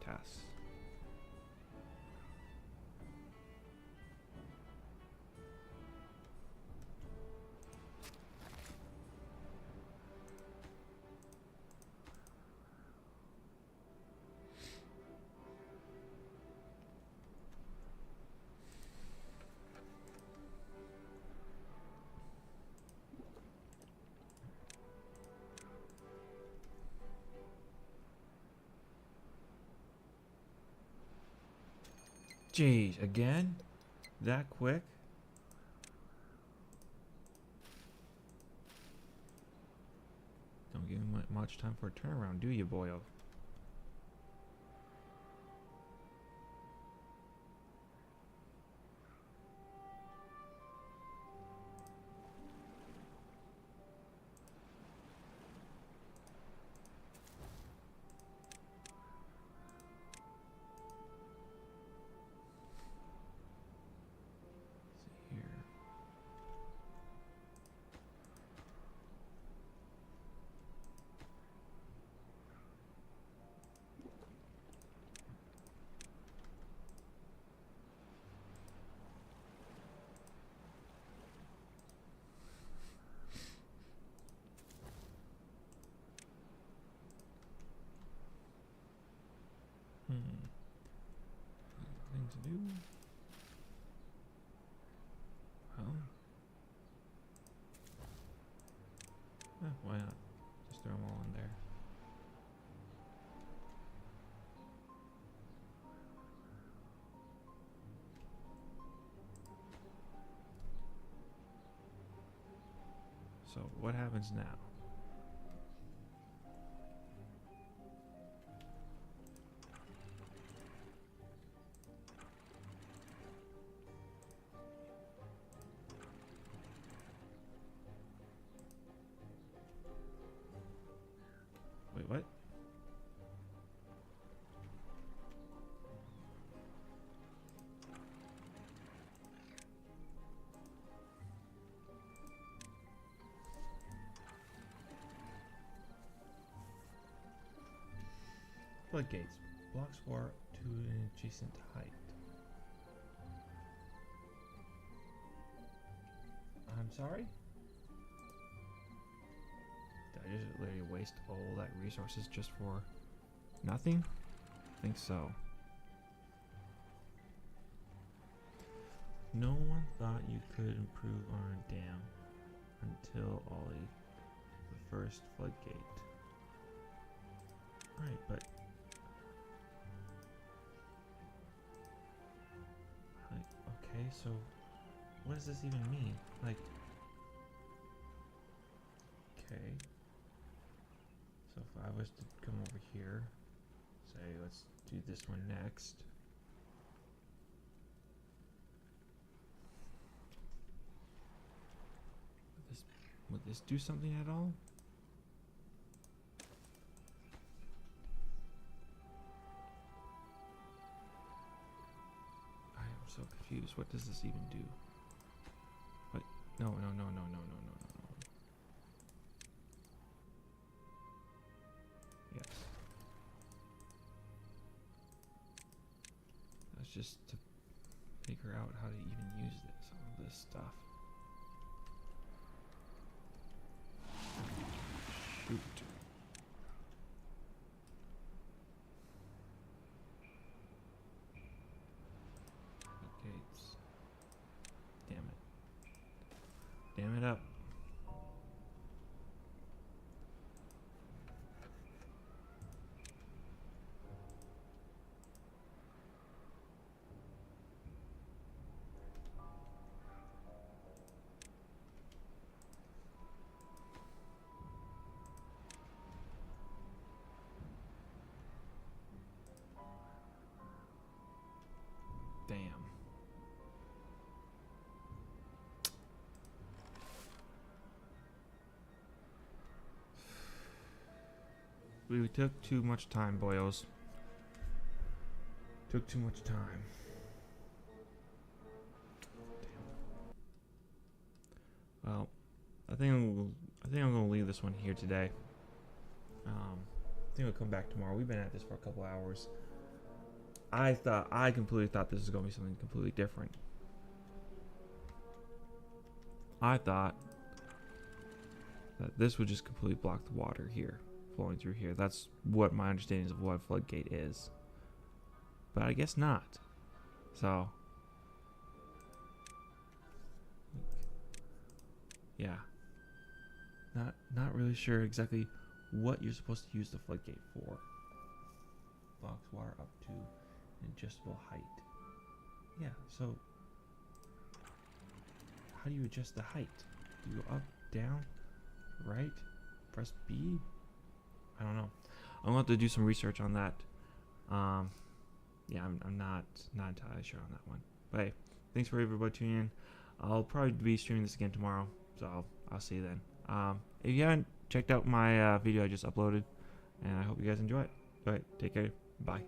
tasks. Jeez, again? That quick? Don't give him much time for a turnaround, do you, boyo? Here. Thing to do. Well. Why not? Just throw them all in there. So what happens now? Wait, what? Floodgates. Blocks war to an adjacent height. I'm sorry? Did I just literally waste all that resources just for nothing? I think so. No one thought you could improve on a dam. until Ollie the first floodgate. Right, but like, okay, so what does this even mean? Like, okay, so if I was to come over here, say let's do this one next. Would this do something at all? I am so confused. What does this even do? What? No. Yes. That's just to figure out how to even use this, all this stuff. Shoot. Gates. Damn it. Damn it up. Damn. We took too much time, boyos. Took too much time. Damn. Well, I think I'm gonna leave this one here today. I think we'll come back tomorrow. We've been at this for a couple hours. I completely thought this was gonna be something completely different. I thought that this would just completely block the water here, flowing through here. That's what my understanding of what a floodgate is. But I guess not. So, yeah. Not really sure exactly what you're supposed to use the floodgate for. Blocks water up to an adjustable height. Yeah, so how do you adjust the height? Do you go up, down, right? Press B? I don't know. I'm gonna have to do some research on that. Yeah, I'm not entirely sure on that one. But hey, thanks for everybody tuning in. I'll probably be streaming this again tomorrow, so I'll see you then. If you haven't checked out my video I just uploaded, and I hope you guys enjoy it. All right, take care. Bye.